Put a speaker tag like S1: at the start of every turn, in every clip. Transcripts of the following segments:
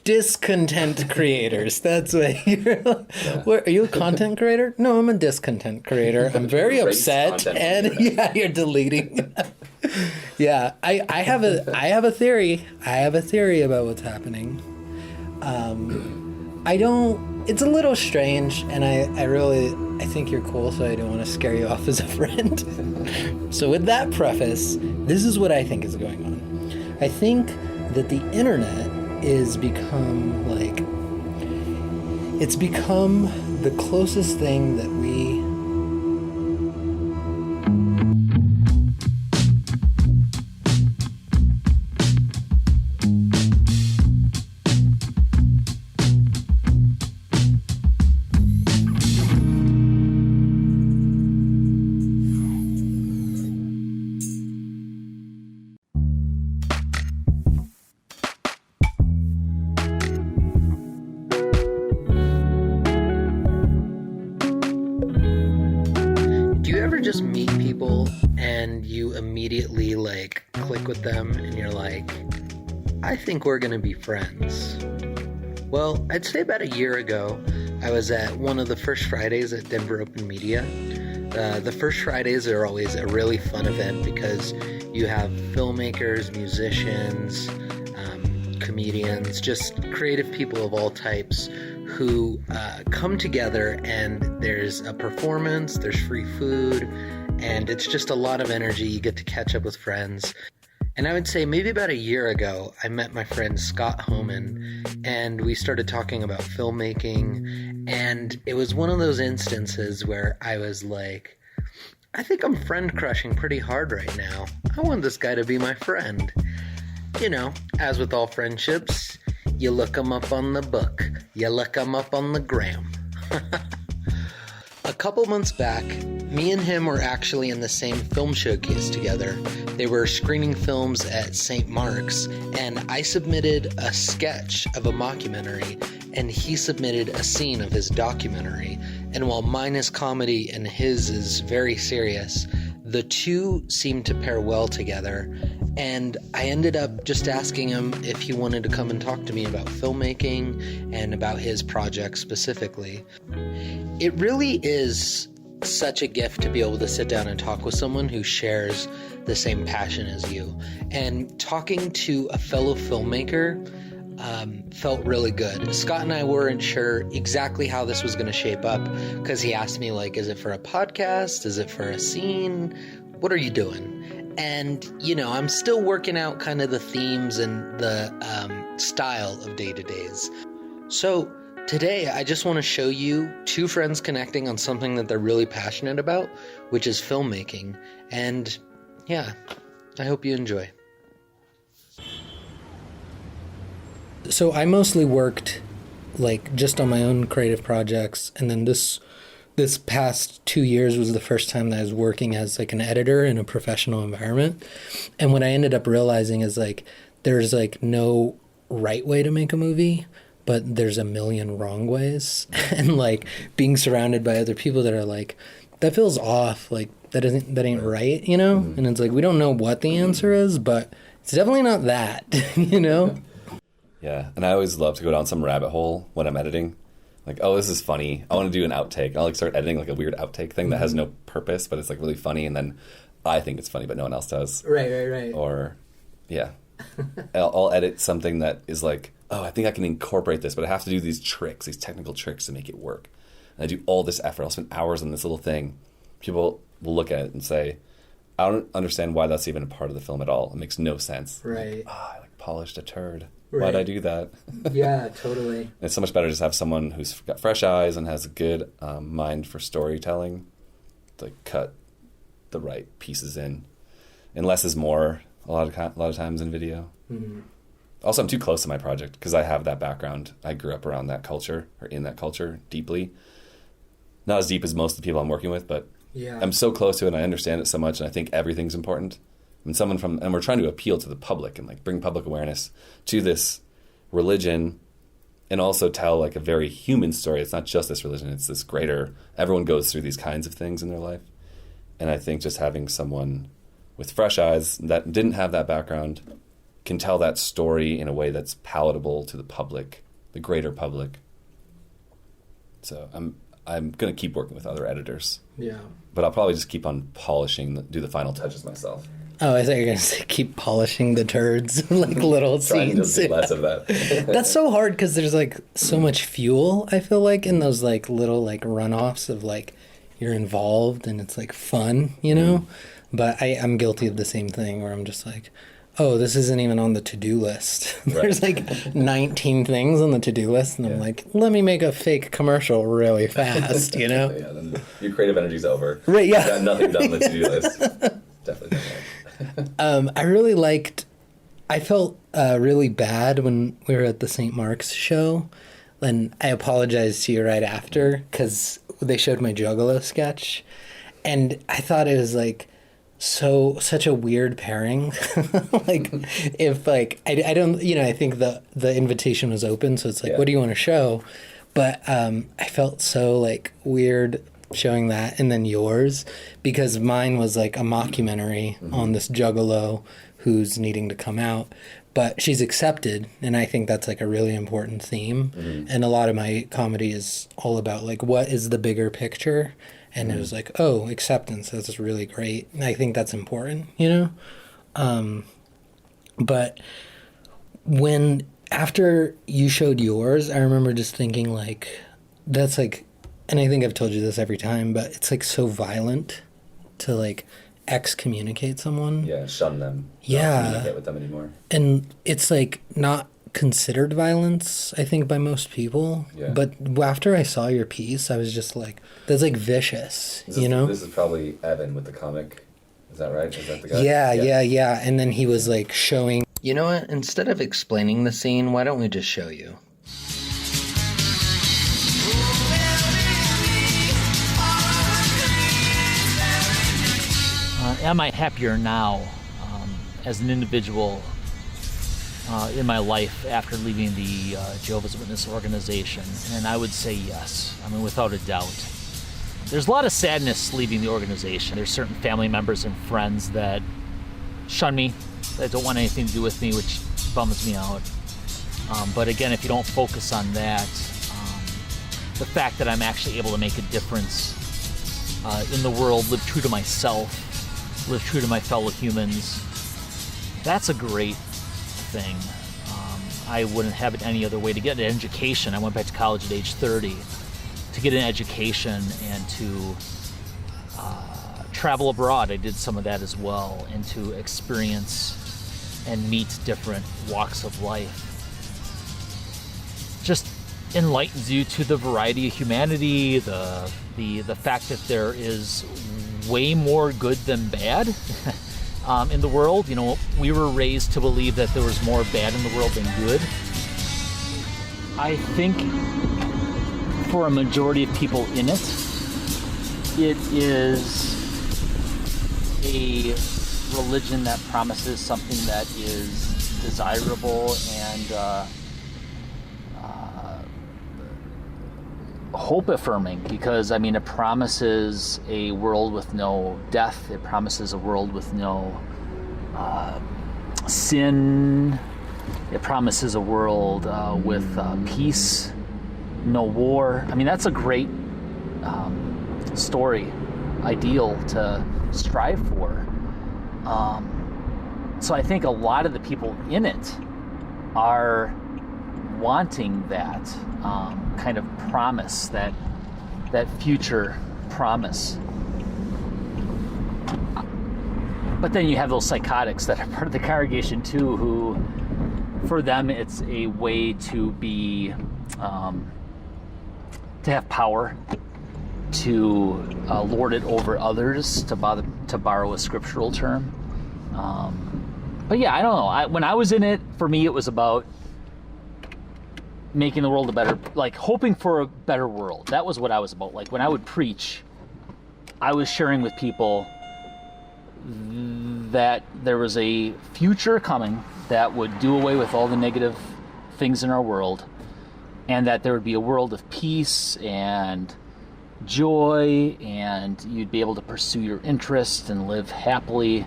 S1: discontent creators. That's what you're like. Yeah. What, are you a content creator? No, I'm a discontent creator. I'm very upset, and you're deleting. Yeah, I have a theory. I have a theory about what's happening. It's a little strange, and I think you're cool, so I don't want to scare you off as a friend. So with that preface, this is what I think is going on. I think that the internet is become it's become the closest thing that we just meet people and you immediately like click with them and you're like, I think we're gonna be friends. Well, I'd say about a year ago, I was at one of the first Fridays at Denver Open Media. The first Fridays are always a really fun event because you have filmmakers, musicians, comedians, just creative people of all types who come together, and there's a performance, there's free food, and it's just a lot of energy. You get to catch up with friends. And I would say maybe about a year ago, I met my friend Scott Homan, and we started talking about filmmaking, and it was one of those instances where I was like, I think I'm friend crushing pretty hard right now. I want this guy to be my friend. You know, as with all friendships, you look them up on the book. You look them up on the gram. A couple months back, me and him were actually in the same film showcase together. They were screening films at St. Mark's, and I submitted a sketch of a mockumentary, and he submitted a scene of his documentary. And while mine is comedy and his is very serious, the two seemed to pair well together, and I ended up just asking him if he wanted to come and talk to me about filmmaking and about his project specifically. It really is such a gift to be able to sit down and talk with someone who shares the same passion as you. And talking to a fellow filmmaker felt really good. Scott and I weren't sure exactly how this was going to shape up because he asked me, like, is it for a podcast? Is it for a scene? What are you doing? And, you know, I'm still working out kind of the themes and the style of day-to-days. So today, I just want to show you two friends connecting on something that they're really passionate about, which is filmmaking. And yeah, I hope you enjoy. So I mostly worked like just on my own creative projects, and then this past 2 years was the first time that I was working as like an editor in a professional environment. And what I ended up realizing is like there's like no right way to make a movie, but there's a million wrong ways. And like being surrounded by other people that are like, that feels off, like that ain't right, you know? Mm-hmm. And it's like we don't know what the answer is, but it's definitely not that, you know?
S2: Yeah, and I always love to go down some rabbit hole when I'm editing. Like, oh, this is funny. I want to do an outtake. I'll like start editing like a weird outtake thing that has no purpose, but it's like really funny, and then I think it's funny, but no one else does.
S1: Right.
S2: Or, yeah. I'll edit something that is like, oh, I think I can incorporate this, but I have to do these tricks, these technical tricks to make it work. And I do all this effort. I'll spend hours on this little thing. People will look at it and say, I don't understand why that's even a part of the film at all. It makes no sense.
S1: Right.
S2: Like, I like polished a turd.
S1: Right.
S2: Why'd I do that?
S1: Yeah, totally.
S2: It's so much better to just have someone who's got fresh eyes and has a good mind for storytelling to like, cut the right pieces in. And less is more a lot of times in video. Mm-hmm. Also, I'm too close to my project because I have that background. I grew up around that culture, or in that culture, deeply. Not as deep as most of the people I'm working with, but yeah. I'm so close to it and I understand it so much, and I think everything's important. And we're trying to appeal to the public and like bring public awareness to this religion, and also tell like a very human story. It's not just this religion; it's this greater. Everyone goes through these kinds of things in their life, and I think just having someone with fresh eyes that didn't have that background can tell that story in a way that's palatable to the public, the greater public. So I'm going to keep working with other editors.
S1: Yeah.
S2: But I'll probably just keep on polishing, do the final touches myself.
S1: Oh, I thought you were going to say keep polishing the turds, like little
S2: Trying to
S1: scenes.
S2: do less of that.
S1: That's so hard because there's like so much fuel, I feel like, in those like little like runoffs of like you're involved and it's like fun, you know? But I'm guilty of the same thing where I'm just like, oh, this isn't even on the to-do list. There's like 19 things on the to-do list, and I'm like, let me make a fake commercial really fast, you know?
S2: Yeah, then your creative energy's over.
S1: Right, yeah.
S2: You got nothing done on the to-do list. Definitely done that.
S1: I felt really bad when we were at the St. Mark's show, and I apologized to you right after because they showed my Juggalo sketch, and I thought it was like such a weird pairing. Like if like I don't, you know, I think the invitation was open, so it's like, what do you want to show? But I felt so like weird showing that and then yours, because mine was like a mockumentary on this Juggalo who's needing to come out, but she's accepted, and I think that's like a really important theme. And a lot of my comedy is all about like what is the bigger picture, and it was like, oh, acceptance, that's really great, and I think that's important, you know. But when after you showed yours, I remember just thinking like, that's like, and I think I've told you this every time, but it's like so violent to like excommunicate someone.
S2: Yeah, shun them.
S1: Yeah.
S2: Not communicate with them anymore.
S1: And it's like not considered violence, I think, by most people.
S2: Yeah.
S1: But after I saw your piece, I was just like, that's like vicious, you know?
S2: This is probably Evan with the comic. Is that right? Is that the guy?
S1: Yeah. And then he was like showing. You know what? Instead of explaining the scene, why don't we just show you?
S3: Am I happier now as an individual in my life after leaving the Jehovah's Witness organization? And I would say yes. I mean, without a doubt. There's a lot of sadness leaving the organization. There's certain family members and friends that shun me, that don't want anything to do with me, which bums me out. But again, if you don't focus on that, the fact that I'm actually able to make a difference in the world, live true to myself, live true to my fellow humans, that's a great thing. I wouldn't have it any other way. To get an education, I went back to college at age 30 to get an education and to travel abroad. I did some of that as well, and to experience and meet different walks of life. Just enlightens you to the variety of humanity, the fact that there is way more good than bad in the world. You know, we were raised to believe that there was more bad in the world than good. I think for a majority of people in it, it is a religion that promises something that is desirable and hope affirming, because I mean, it promises a world with no death, it promises a world with no sin, it promises a world with peace, no war. I mean, that's a great story, ideal to strive for. So I think a lot of the people in it are wanting that kind of promise, that future promise. But then you have those psychotics that are part of the congregation too, who, for them, it's a way to be, to have power, to lord it over others, to borrow a scriptural term. But yeah, I don't know. When I was in it, for me, it was about making the world a better, like hoping for a better world. That was what I was about. Like when I would preach, I was sharing with people that there was a future coming that would do away with all the negative things in our world, and that there would be a world of peace and joy, and you'd be able to pursue your interests and live happily.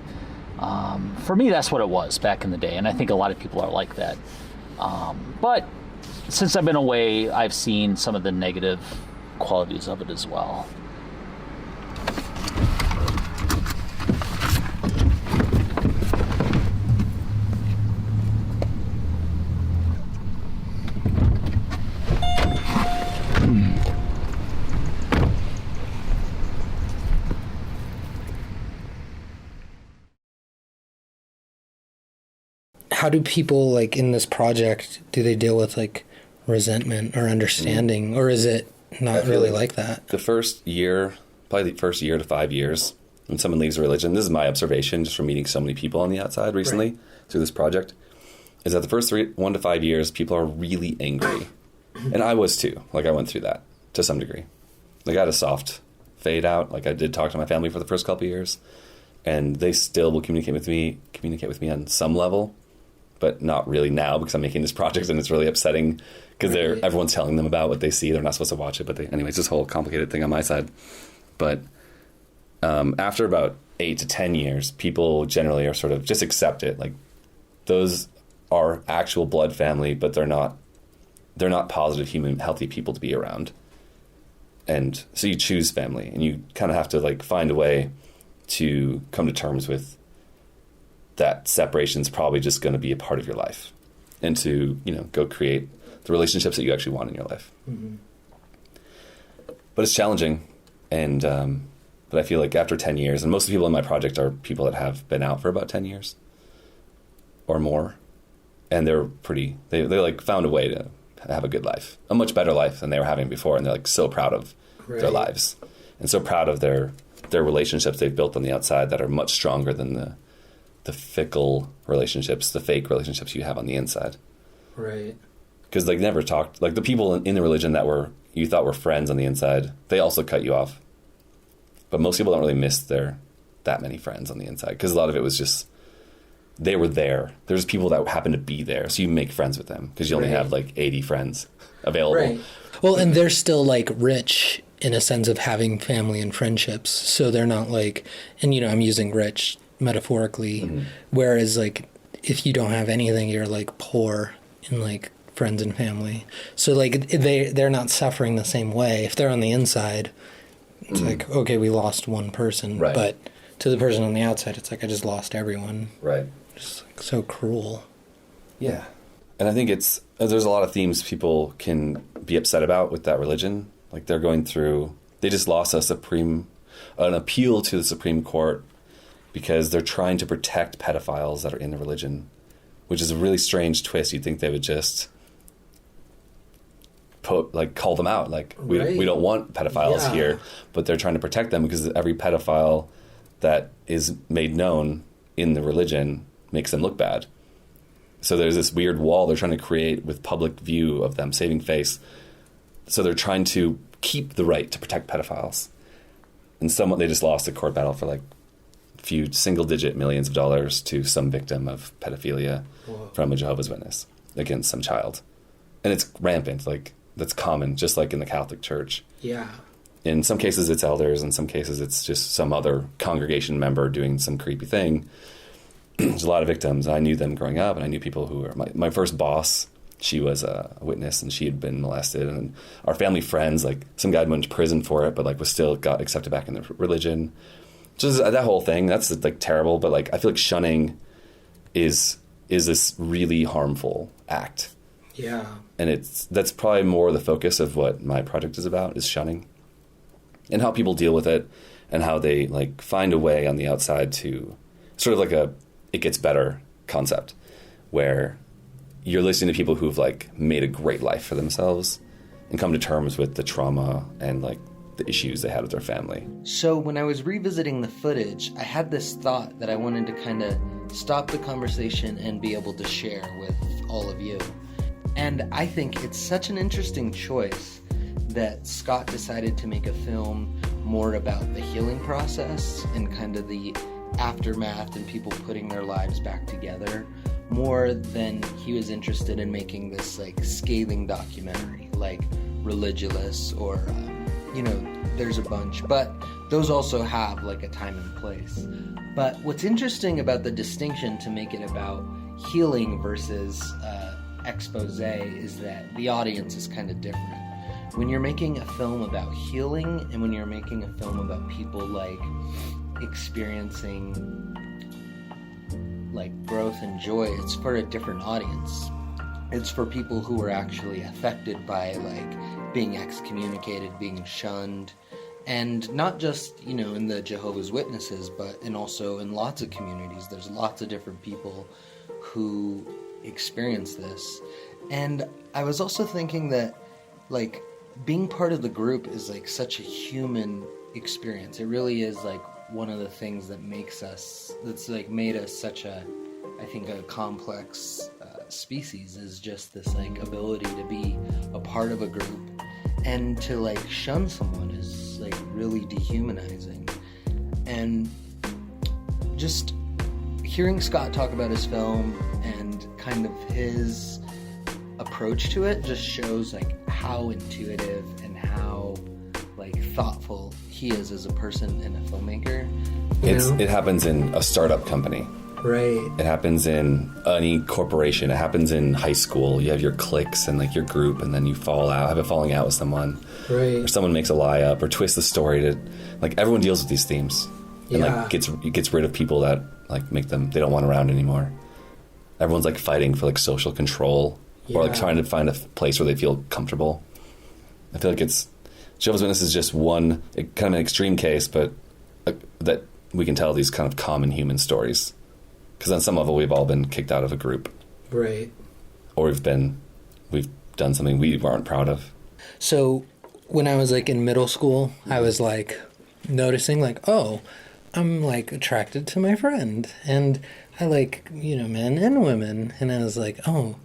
S3: For me, that's what it was back in the day, and I think a lot of people are like that. But since I've been away, I've seen some of the negative qualities of it as well.
S1: How do people, like, in this project, do they deal with, like, resentment or understanding, or is it not really like that?
S2: The first year, probably the first year to 5 years, when someone leaves a religion, this is my observation just from meeting so many people on the outside recently through this project, is that the first 1 to 5 years, people are really angry. And I was too. Like, I went through that to some degree. Like, I had a soft fade out. Like, I did talk to my family for the first couple of years, and they still will communicate with me on some level, but not really now because I'm making this project and it's really upsetting because everyone's telling them about what they see. They're not supposed to watch it, but anyways, this whole complicated thing on my side. But after about 8 to 10 years, people generally are sort of just accept it. Like, those are actual blood family, but they're not positive, human, healthy people to be around. And so you choose family, and you kind of have to, like, find a way to come to terms with that separation is probably just going to be a part of your life, and to, go create the relationships that you actually want in your life. Mm-hmm. But it's challenging. And, but I feel like after 10 years, and most of the people in my project are people that have been out for about 10 years or more. And they're they like found a way to have a good life, a much better life than they were having before. And they're, like, so proud of their lives and so proud of their relationships they've built on the outside that are much stronger than the fickle relationships, the fake relationships you have on the inside. Right. Because they never talked, like, the people in the religion that you thought were friends on the inside, they also cut you off. But most people don't really miss that many friends on the inside, because a lot of it was just, they were there. There's people that happen to be there, so you make friends with them, because you only have, like, 80 friends available. Right.
S1: Well, and they're still, like, rich in a sense of having family and friendships, so they're not like, and, I'm using rich metaphorically, whereas, like, if you don't have anything, you're, like, poor in, like, friends and family. So, like, they're not suffering the same way. If they're on the inside, it's like, okay, we lost one person, but to the person on the outside, it's like, I just lost everyone. Right. Just, like, so cruel.
S2: Yeah. And I think there's a lot of themes people can be upset about with that religion. Like, they just lost an appeal to the Supreme Court, because they're trying to protect pedophiles that are in the religion, which is a really strange twist. You'd think they would just call them out. Like, we don't want pedophiles here, but they're trying to protect them because every pedophile that is made known in the religion makes them look bad. So there's this weird wall they're trying to create with public view of them saving face. So they're trying to keep the right to protect pedophiles. And they just lost a court battle for, like, few single-digit millions of dollars to some victim of pedophilia from a Jehovah's Witness against some child. And it's rampant. Like, that's common, just like in the Catholic Church. Yeah. In some cases, it's elders. In some cases, it's just some other congregation member doing some creepy thing. There's a lot of victims. I knew them growing up, and I knew people who were... My first boss, she was a witness, and she had been molested. And our family friends, like, some guy went to prison for it, but, like, got accepted back in the religion. Just that whole thing, that's, like, terrible. But, like, I feel like shunning is this really harmful act. Yeah. And that's probably more the focus of what my project is about, is shunning. And how people deal with it, and how they, like, find a way on the outside to sort of like it gets better concept, where you're listening to people who've, like, made a great life for themselves and come to terms with the trauma and, like, the issues they had with their family.
S1: So when I was revisiting the footage, I had this thought that I wanted to kind of stop the conversation and be able to share with all of you. And I think it's such an interesting choice that Scott decided to make a film more about the healing process and kind of the aftermath and people putting their lives back together, more than he was interested in making this, like, scathing documentary like Religulous or there's a bunch. But those also have like a time and place. But what's interesting about the distinction to make it about healing versus expose is that the audience is kind of different. When you're making a film about healing and when you're making a film about people like experiencing like growth and joy, it's for a different audience. It's for people who are actually affected by like being excommunicated, being shunned, and not just, you know, in the Jehovah's Witnesses, but also in lots of communities. There's lots of different people who experience this. And I was also thinking that like being part of the group is like such a human experience. It really is like one of the things that makes us, that's like made us such a, I think, a complex species, is just this like ability to be a part of a group, and to like shun someone is like really dehumanizing. And just hearing Scott talk about his film and kind of his approach to it just shows like how intuitive and how like thoughtful he is as a person and a filmmaker.
S2: It happens in a startup company.
S1: Right.
S2: It happens in any corporation. It happens in high school. You have your cliques and like your group, and then you have a falling out with someone.
S1: Right.
S2: Or someone makes a lie up or twists the story to, like, everyone deals with these themes. And like gets rid of people that like make them, they don't want around anymore. Everyone's like fighting for like social control, or like trying to find a place where they feel comfortable. I feel like Jehovah's Witness is just one kind of an extreme case, but that we can tell these kind of common human stories. Because on some level, we've all been kicked out of a group.
S1: Right.
S2: Or we've done something we weren't proud of.
S1: So when I was like in middle school, I was like noticing like, oh, I'm like attracted to my friend. And I like, you know, men and women. And I was like, oh,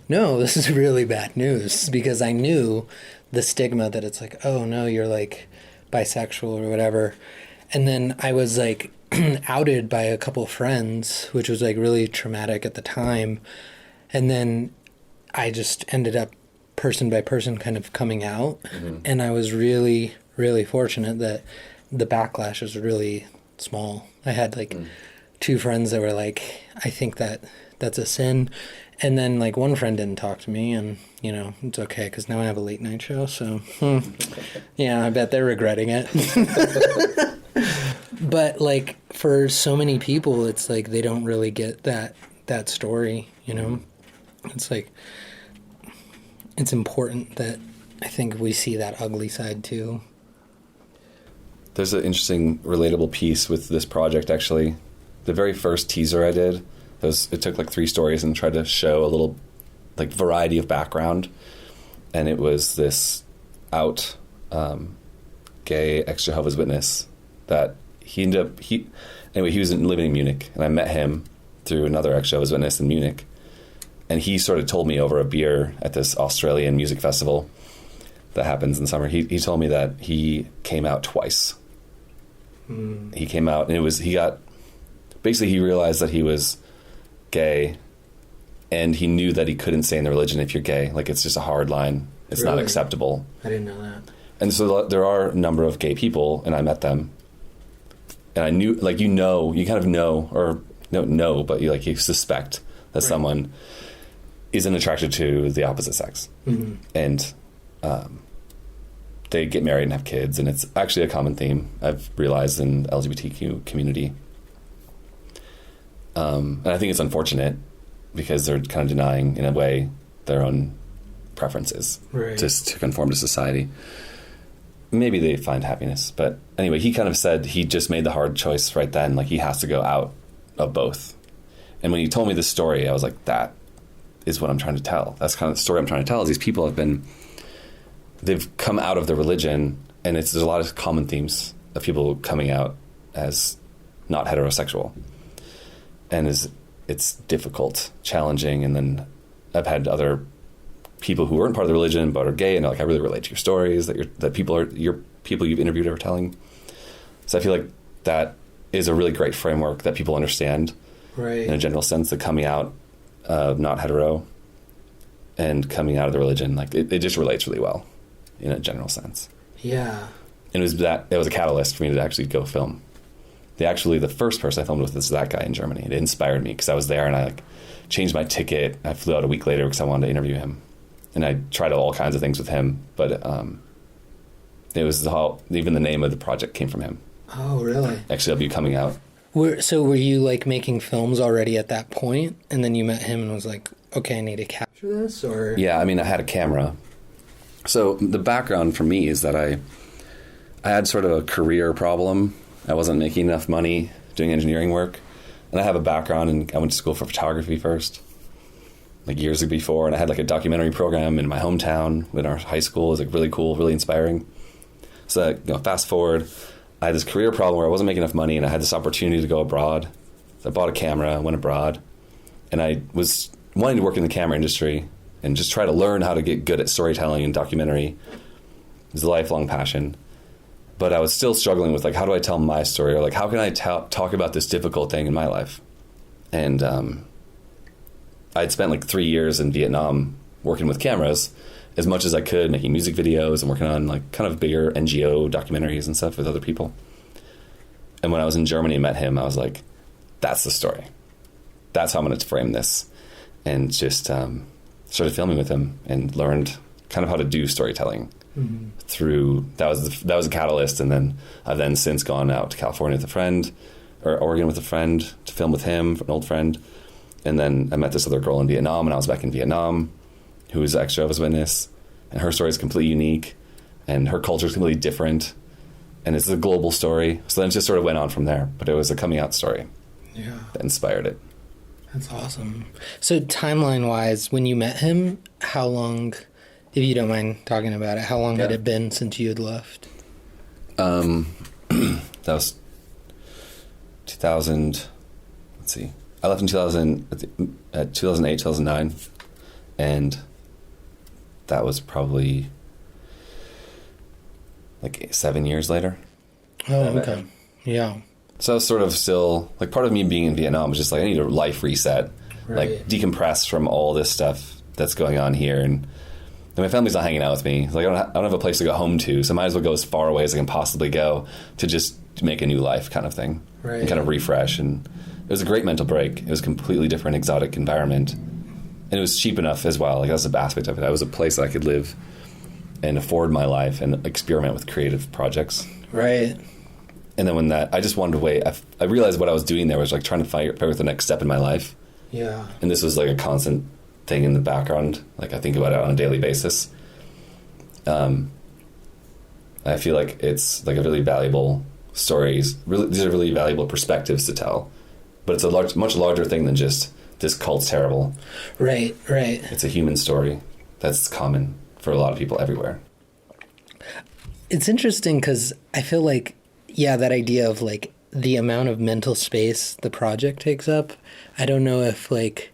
S1: no, this is really bad news. Because I knew the stigma that it's like, oh, no, you're like bisexual or whatever. And then I was like outed by a couple friends, which was like really traumatic at the time. And then I just ended up person by person kind of coming out. Mm-hmm. And I was really, really fortunate that the backlash was really small. I had like two friends that were like, I think that's a sin. And then like one friend didn't talk to me, and you know, it's okay because now I have a late night show. So yeah, I bet they're regretting it. But like for so many people, it's like they don't really get that story, you know. It's like it's important that I think we see that ugly side too.
S2: There's an interesting relatable piece with this project, actually. The very first teaser I did, it took like 3 stories and tried to show a little like variety of background. And it was this gay ex-Jehovah's Witness that he was living in Munich, and I met him through another ex-Jehovah's Witness in Munich. And he sort of told me over a beer at this Australian music festival that happens in summer. He told me that he came out twice. He came out, and he realized that he was gay, and he knew that he couldn't stay in the religion if you're gay. Like, it's just a hard line. It's not acceptable.
S1: I didn't know that.
S2: And so there are a number of gay people, and I met them. And I knew, like, you kind of know, or don't know, but you suspect that someone isn't attracted to the opposite sex. Mm-hmm. And they get married and have kids, and it's actually a common theme I've realized in the LGBTQ community. And I think it's unfortunate because they're kind of denying, in a way, their own preferences just to conform to society. Maybe they find happiness, but anyway, he kind of said he just made the hard choice right then. Like, he has to go out of both. And when he told me this story, I was like, that is what I'm trying to tell. That's kind of the story I'm trying to tell, is these people they've come out of the religion, and there's a lot of common themes of people coming out as not heterosexual. And it's difficult, challenging, and then I've had other people who weren't part of the religion but are gay, and they're like, I really relate to your stories that people you've interviewed are telling. So I feel like that is a really great framework that people understand, in a general sense, that coming out of not hetero and coming out of the religion, like it just relates really well in a general sense.
S1: Yeah.
S2: And it was a catalyst for me to actually go film. The first person I filmed with is that guy in Germany. It inspired me because I was there and I changed my ticket. I flew out a week later because I wanted to interview him. And I tried all kinds of things with him, but it was even the name of the project came from him.
S1: Oh, really?
S2: XJW coming out.
S1: So were you like making films already at that point, and then you met him and was like, okay, I need to capture this? Or
S2: Yeah, I mean, I had a camera. So the background for me is that I had sort of a career problem. I wasn't making enough money doing engineering work. And I have a background, and I went to school for photography first, like years before. And I had like a documentary program in my hometown in our high school. It was like really cool, really inspiring. So fast forward, I had this career problem where I wasn't making enough money, and I had this opportunity to go abroad. So I bought a camera, went abroad, and I was wanting to work in the camera industry and just try to learn how to get good at storytelling and documentary. It was a lifelong passion. But I was still struggling with, like, how do I tell my story? Or, like, how can I talk about this difficult thing in my life? And I'd spent, like, 3 years in Vietnam working with cameras as much as I could, making music videos and working on, like, kind of bigger NGO documentaries and stuff with other people. And when I was in Germany and met him, I was like, that's the story. That's how I'm going to frame this. And just started filming with him and learned kind of how to do storytelling. Mm-hmm. Through that was a catalyst, and then I've since gone out to California with a friend, or Oregon with a friend, to film with him, an old friend, and then I met this other girl in Vietnam, and I was back in Vietnam, who was an Jehovah's Witness, and her story is completely unique, and her culture is completely different, and it's a global story. So then it just sort of went on from there, but it was a coming out story, that inspired it.
S1: That's awesome. So timeline-wise, when you met him, how long? If you don't mind talking about it, how long had it been since you had left?
S2: That was 2000. Let's see. I left in 2008, 2009, and that was probably like 7 years later.
S1: Oh, okay. Yeah.
S2: So I was sort of still, like, part of me being in Vietnam was just like, I need a life reset, like decompress from all this stuff that's going on here, and my family's not hanging out with me. Like, I don't have a place to go home to, so I might as well go as far away as I can possibly go to just make a new life kind of thing. Right. And kind of refresh. And it was a great mental break. It was a completely different, exotic environment. And it was cheap enough as well. Like, that's the aspect of it. It was a place I could live and afford my life and experiment with creative projects.
S1: Right.
S2: And then I just wanted to wait. I realized what I was doing there was, like, trying to figure out the next step in my life.
S1: Yeah. And
S2: this was, like, a constant thing in the background. Like, I think about it on a daily basis. I feel like it's like a really valuable stories. These are really valuable perspectives to tell, but it's a much larger thing than just this cult's terrible.
S1: Right.
S2: It's a human story that's common for a lot of people everywhere.
S1: It's interesting because I feel like, that idea of, like, the amount of mental space the project takes up, I don't know if, like,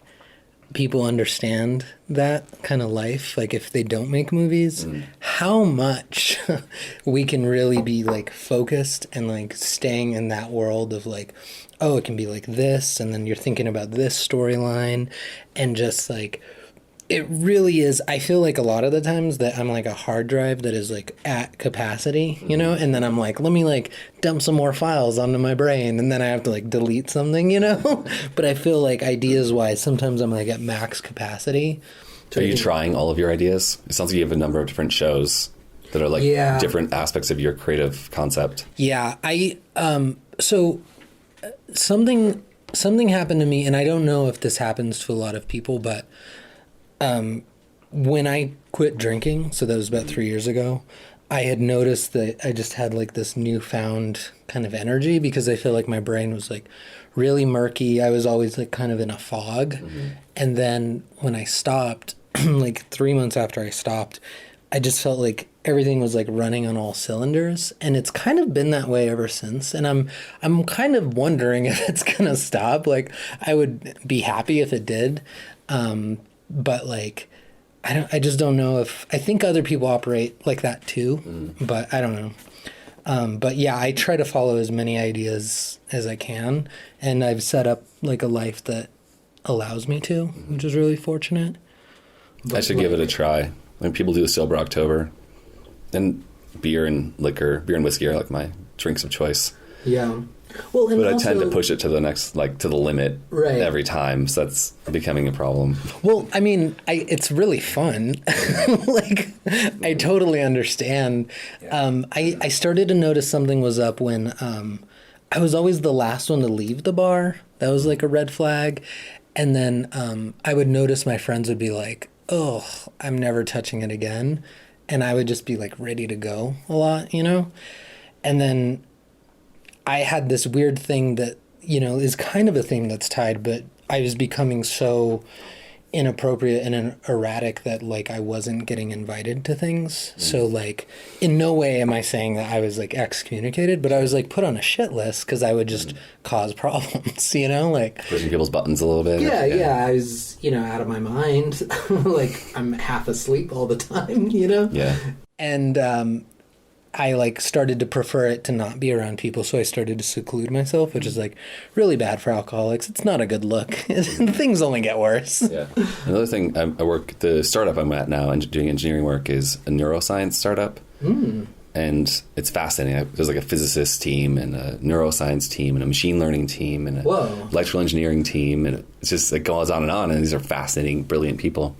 S1: people understand that kind of life, like, if they don't make movies, how much we can really be, like, focused and, like, staying in that world of, like, oh, it can be like this, and then you're thinking about this storyline, and just, like, it really is. I feel like a lot of the times that I'm like a hard drive that is, like, at capacity, you know, and then I'm like, let me, like, dump some more files onto my brain, and then I have to, like, delete something, you know. But I feel like ideas wise, sometimes I'm like at max capacity.
S2: Are you trying all of your ideas? It sounds like you have a number of different shows that are, like, different aspects of your creative concept. Yeah,
S1: so something happened to me, and I don't know if this happens to a lot of people, but when I quit drinking, so that was about 3 years ago, I had noticed that I just had, like, this newfound kind of energy, because I feel like my brain was, like, really murky. I was always, like, kind of in a fog. Mm-hmm. And then when I stopped, like 3 months after I stopped, I just felt like everything was, like, running on all cylinders, and it's kind of been that way ever since. And I'm kind of wondering if it's gonna stop. Like, I would be happy if it did. But, like, I just don't know if, I think other people operate like that too, but I don't know. But yeah, I try to follow as many ideas as I can, and I've set up, like, a life that allows me to, which is really fortunate.
S2: But I should give it a try. When people do Sober October, and beer and whiskey are like my drinks of choice.
S1: Yeah. Well, and
S2: but I
S1: also,
S2: tend to push it to the next, like to the limit every time. So that's becoming a problem.
S1: Well, I mean, it's really fun. Like, I totally understand.
S2: Yeah.
S1: I started to notice something was up when I was always the last one to leave the bar. That was like a red flag. And then I would notice my friends would be like, oh, I'm never touching it again. And I would just be like ready to go a lot, you know? And then I had this weird thing that, you know, is kind of a thing that's tied, but I was becoming so inappropriate and erratic that, like, I wasn't getting invited to things. So, like, in no way am I saying that I was, like, excommunicated, but I was, like, put on a shit list because I would just cause problems, you know? Like, pushing
S2: people's buttons a little bit.
S1: Yeah. I was, you know, out of my mind. Like, I'm half asleep all the time, you know?
S2: Yeah.
S1: And, I like started to prefer it to not be around people, so I started to seclude myself, which is like really bad for alcoholics. It's not a good look. Things only get worse.
S2: Yeah. Another thing, I work, the startup I'm at now and doing engineering work is a neuroscience startup. And it's fascinating. There's like a physicist team and a neuroscience team and a machine learning team and an electrical engineering team. And it's just, it goes on. And these are fascinating, brilliant people.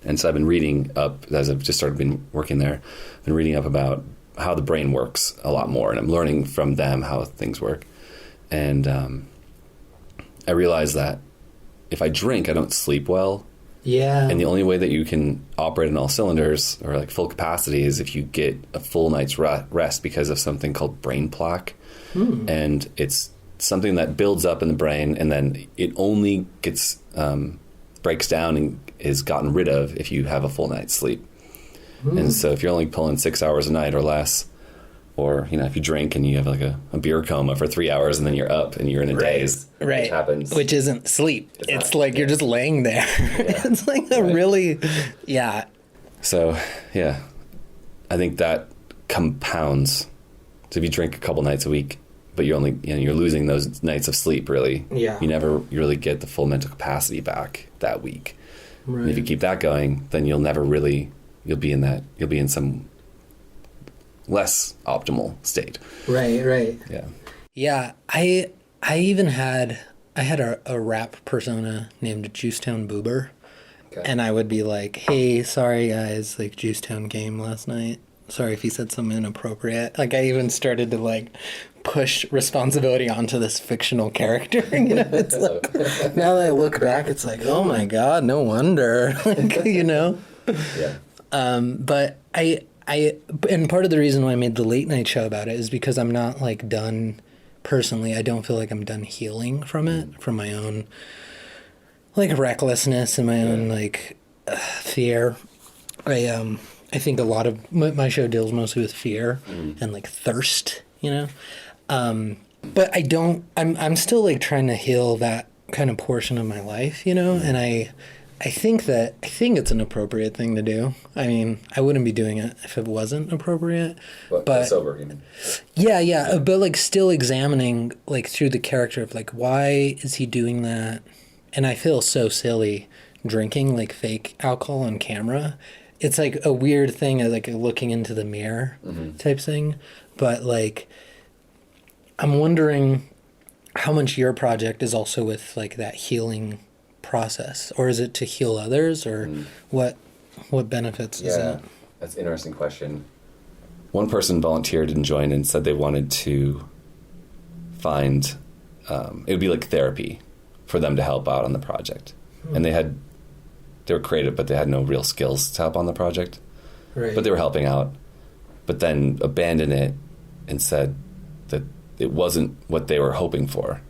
S2: And so I've been reading up, as I've just started been working there, I've been reading up about how the brain works a lot more, and I'm learning from them how things work. And I realized that if I drink, I don't sleep well.
S1: Yeah.
S2: And the only way that you can operate on all cylinders or like full capacity is if you get a full night's rest because of something called brain plaque. And it's something that builds up in the brain, and then it only gets breaks down and is gotten rid of if you have a full night's sleep. And so if you're only pulling 6 hours a night or less, or, you know, if you drink and you have like a beer coma for 3 hours and then you're up and you're in a daze, which happens.
S1: Which isn't sleep. It's like you're just laying there. It's like a really,
S2: So, yeah, I think that compounds. So if you drink a couple nights a week, but you're only, you know, you're losing those nights of sleep, really.
S1: Yeah.
S2: You never really get the full mental capacity back that week.
S1: Right.
S2: And if you keep that going, then you'll never really... You'll be in some less optimal state.
S1: Right.
S2: Yeah.
S1: Yeah. I even had a rap persona named Juicetown Boober. Okay. And I would be like, hey, sorry guys, like Juicetown game last night. Sorry if he said something inappropriate. Like I even started to like push responsibility onto this fictional character. You know, it's like now that I look back, it's like, oh my God, no wonder. Like, you know?
S2: Yeah.
S1: But and part of the reason why I made the late night show about it is because I'm not like done personally. I don't feel like I'm done healing from it, from my own like recklessness and my own like fear. I think a lot of my show deals mostly with fear and like thirst, you know? But I'm still like trying to heal that kind of portion of my life, you know? And I think it's an appropriate thing to do. I mean, I wouldn't be doing it if it wasn't appropriate. But
S2: sober, you mean?
S1: Yeah. But like still examining like through the character of like, why is he doing that? And I feel so silly drinking like fake alcohol on camera. It's like a weird thing, like looking into the mirror type thing. But like, I'm wondering how much your project is also with like that healing process, or is it to heal others, or what benefits is that?
S2: That's an interesting question. One person volunteered and joined and said they wanted to find it would be like therapy for them to help out on the project. And they were creative, but they had no real skills to help on the project.
S1: Right.
S2: But they were helping out, but then abandoned it and said that it wasn't what they were hoping for.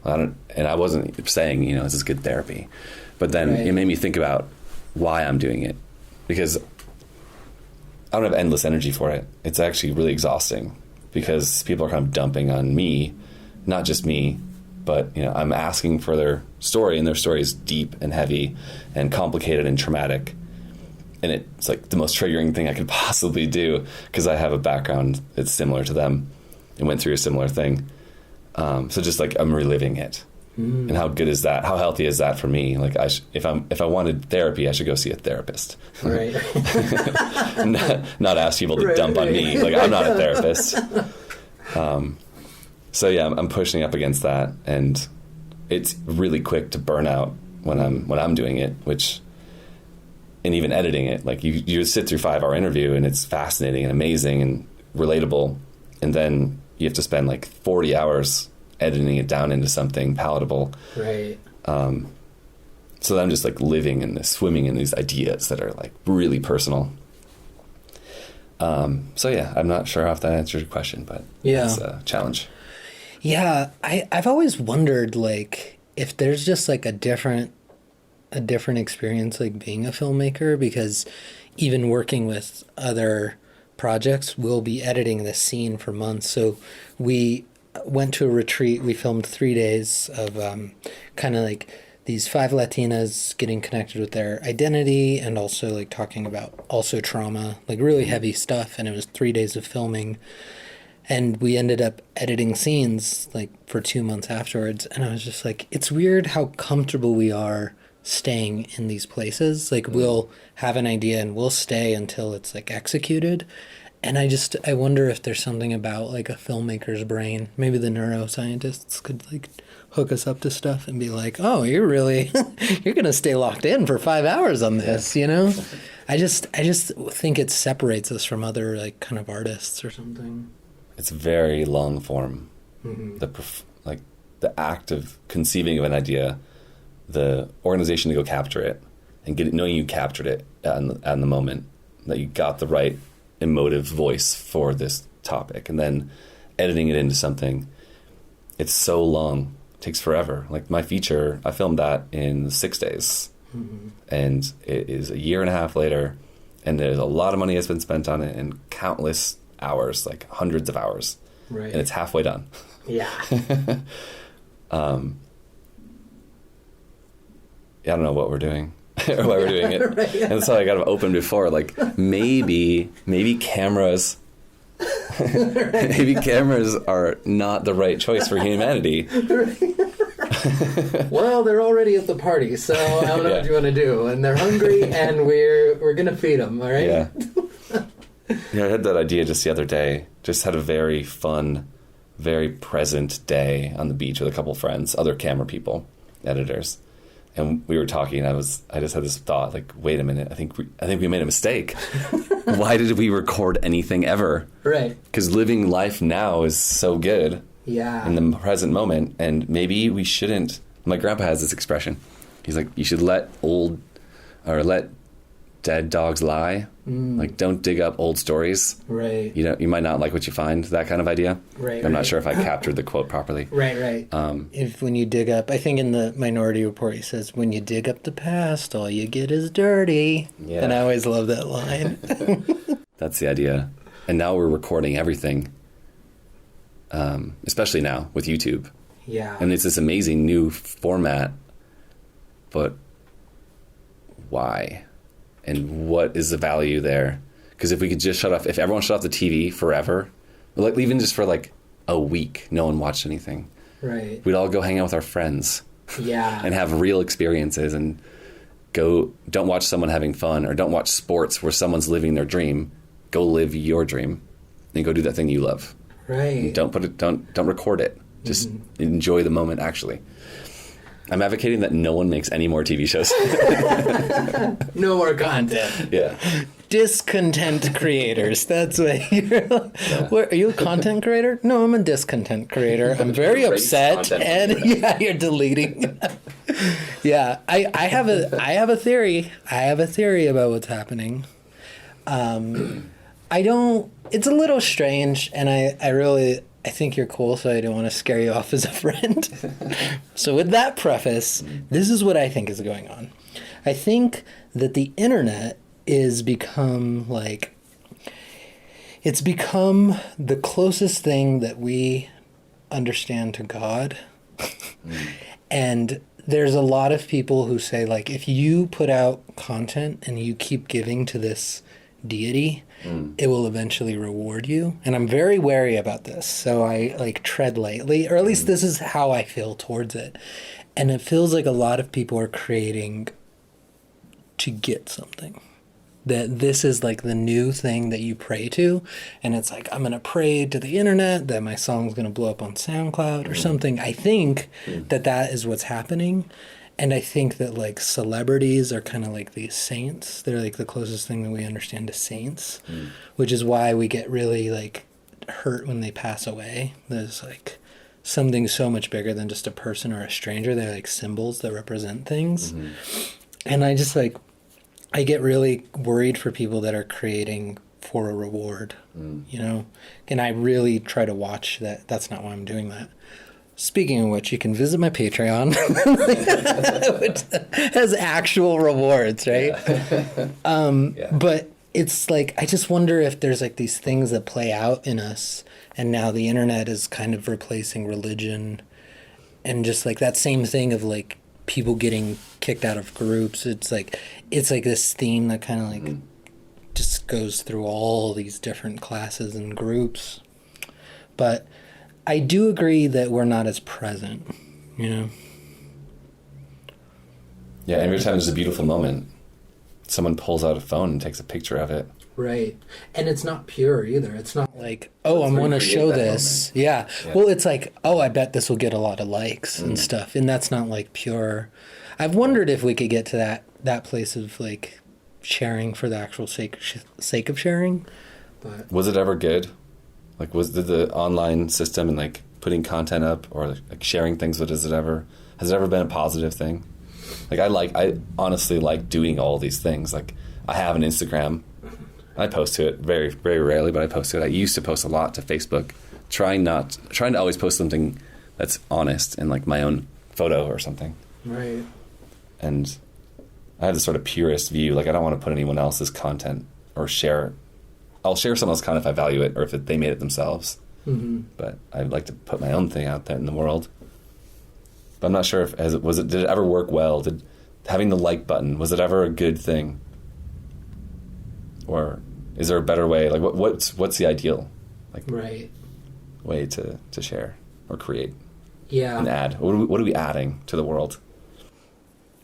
S2: And I wasn't saying, you know, this is good therapy. But then it made me think about why I'm doing it. Because I don't have endless energy for it. It's actually really exhausting because people are kind of dumping on me, not just me, but, you know, I'm asking for their story, and their story is deep and heavy and complicated and traumatic. And it's like the most triggering thing I could possibly do because I have a background that's similar to them and went through a similar thing. So just like I'm reliving it. And how good is that? How healthy is that for me? Like, if I wanted therapy, I should go see a therapist.
S1: Right.
S2: not ask people to dump on me. Like, I'm not a therapist. So yeah, I'm pushing up against that, and it's really quick to burn out when I'm doing it. And even editing it, like you sit through 5-hour interview, and it's fascinating and amazing and relatable, and then you have to spend like 40 hours editing it down into something palatable.
S1: Right.
S2: So I'm just like swimming in these ideas that are like really personal. So yeah, I'm not sure if that answers your question, but it's a challenge.
S1: Yeah, I've always wondered, like, if there's just like a different experience, like being a filmmaker, because even working with other projects, we'll be editing this scene for months. So we went to a retreat. We filmed 3 days of kind of like these 5 Latinas getting connected with their identity, and also like talking about also trauma, like really heavy stuff. And it was 3 days of filming, and we ended up editing scenes like for 2 months afterwards. And I was just like, it's weird how comfortable we are staying in these places. Like, we'll have an idea and we'll stay until it's like executed. And I wonder if there's something about like a filmmaker's brain. Maybe the neuroscientists could like hook us up to stuff and be like, oh, you're gonna stay locked in for 5 hours on this, you know? I just think it separates us from other like kind of artists or something.
S2: It's very long form.
S1: Mm-hmm.
S2: The act of conceiving of an idea, the organization to go capture it, and knowing you captured it at the moment, that you got the right emotive voice for this topic, and then editing it into something. It's so long. It takes forever. Like my feature, I filmed that in 6 days. Mm-hmm. And it is 1.5 years later, and there's a lot of money that's been spent on it, and countless hours, like hundreds of hours.
S1: Right.
S2: And it's halfway done.
S1: Yeah.
S2: I don't know what we're doing or why we're doing it. Right, yeah. And so I got open before, like maybe cameras, maybe cameras are not the right choice for humanity.
S1: Well, they're already at the party, so I don't know what you want to do. And they're hungry, and we're going to feed them, all right?
S2: Yeah. Yeah, I had that idea just the other day. Just had a very fun, very present day on the beach with a couple friends, other camera people, editors. And we were talking, and I just had this thought, like, wait a minute, I think we made a mistake. Why did we record anything ever? Right. Because living life now is so good. Yeah. In the present moment, and maybe we shouldn't. My grandpa has this expression. He's like, you should let dead dogs lie. Like, don't dig up old stories. Right. You might not like what you find, that kind of idea. Right. I'm not sure if I captured the quote properly. Right. When you dig up, I think in the Minority Report he says, when you dig up the past, all you get is dirty. Yeah. And I always love that line. That's the idea. And now we're recording everything, especially now with YouTube. Yeah. And it's this amazing new format, but why? And what is the value there? Because if we could just if everyone shut off the TV forever, like even just for like a week, no one watched anything. Right. We'd all go hang out with our friends. Yeah. And have real experiences, and don't watch someone having fun, or don't watch sports where someone's living their dream. Go live your dream and go do that thing you love. Right. And don't record it. Just enjoy the moment, actually. I'm advocating that no one makes any more TV shows. No more content. Yeah. Discontent creators. That's what you're like. Yeah. Are you a content creator? No, I'm a discontent creator. I'm very upset, and you're deleting. Yeah, I have a theory. I have a theory about what's happening. It's a little strange, and I think you're cool, so I don't want to scare you off as a friend. So with that preface, this is what I think is going on. I think that the internet is become the closest thing that we understand to God. And there's a lot of people who say, like, if you put out content and you keep giving to this
S1: deity, it will eventually reward you. And I'm very wary about this. So I like tread lightly, or at least this is how I feel towards it. And it feels like a lot of people are creating to get something. That this is like the new thing that you pray to. And it's like, I'm going to pray to the internet that my song's going to blow up on SoundCloud or something. I think that is what's happening. And I think that like celebrities are kind of like these saints. They're like the closest thing that we understand to saints, which is why we get really like hurt when they pass away. There's like something so much bigger than just a person or a stranger. They're like symbols that represent things. And I just like, I get really worried for people that are creating for a reward, you know? And I really try to watch that. That's not why I'm doing that. Speaking of which, you can visit my Patreon, which has actual rewards, right? But it's like, I just wonder if there's like these things that play out in us, and now the internet is kind of replacing religion, and just like that same thing of like people getting kicked out of groups. It's like this theme that kind of like just goes through all these different classes and groups. But I do agree that we're not as present, you know?
S2: Yeah, every time there's a beautiful moment, someone pulls out a phone and takes a picture of it.
S1: Right. And it's not pure either. It's not like, oh,
S2: Let's
S1: I'm going to show
S2: recreate that
S1: this. Yeah. Well, it's like, oh, I bet this will get a lot of likes and stuff. And that's not like pure. I've wondered if we could get to that place of like sharing for the actual sake of sharing. But
S2: Was it ever good? Like, did the online system and like putting content up or like sharing things, has it ever been a positive thing? Like, I honestly like doing all these things. Like, I have an Instagram. I post to it very, very rarely, but I post to it. I used to post a lot to Facebook, trying to always post something that's honest and like my own photo or something.
S1: Right.
S2: And I have this sort of purist view. Like, I don't want to put anyone else's content or share. I'll share someone else's content if I value it or if they made it themselves. But I'd like to put my own thing out there in the world. But I'm not sure if did it ever work well? Did having the like button, was it ever a good thing? Or is there a better way? Like, what's the ideal, like, way to share or create?
S1: Yeah.
S2: And add. What are we adding to the world?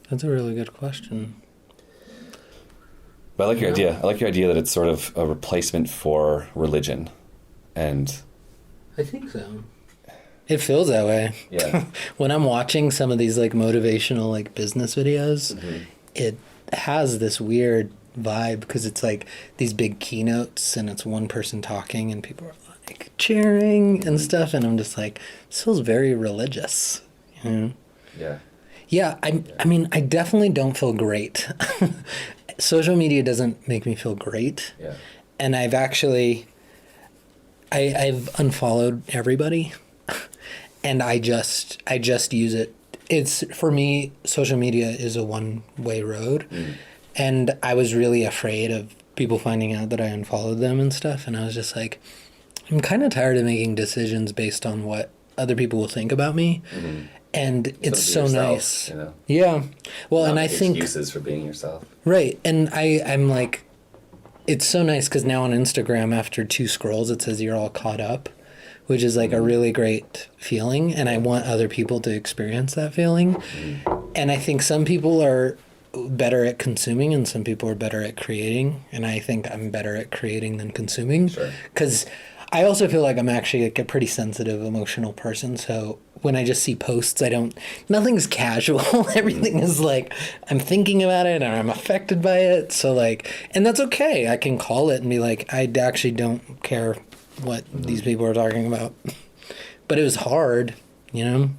S1: That's a really good question.
S2: But I like your idea. I like your idea that it's sort of a replacement for religion, and
S1: I think so. It feels that way.
S2: Yeah.
S1: When I'm watching some of these like motivational like business videos, it has this weird vibe because it's like these big keynotes and it's one person talking and people are like cheering and stuff, and I'm just like, this feels very religious, you know?
S2: Yeah.
S1: Yeah, I mean, I definitely don't feel great. Social media doesn't make me feel great.
S2: Yeah.
S1: And I've actually, I've unfollowed everybody, and I just use it. It's, for me, social media is a one-way road, and I was really afraid of people finding out that I unfollowed them and stuff, and I was just like, I'm kind of tired of making decisions based on what other people will think about me. And it's so
S2: yourself,
S1: nice.
S2: you know?
S1: Yeah. Well, and I think
S2: excuses for being yourself.
S1: right. And I'm like, it's so nice because now on Instagram, after 2 scrolls, it says you're all caught up, which is like a really great feeling. And I want other people to experience that feeling. And I think some people are better at consuming and some people are better at creating. And I think I'm better at creating than consuming.
S2: Sure.
S1: Because I also feel like I'm actually like a pretty sensitive, emotional person. So when I just see posts, nothing's casual. Everything is like, I'm thinking about it and I'm affected by it. So like, and that's okay. I can call it and be like, I actually don't care what these people are talking about. But it was hard, you know?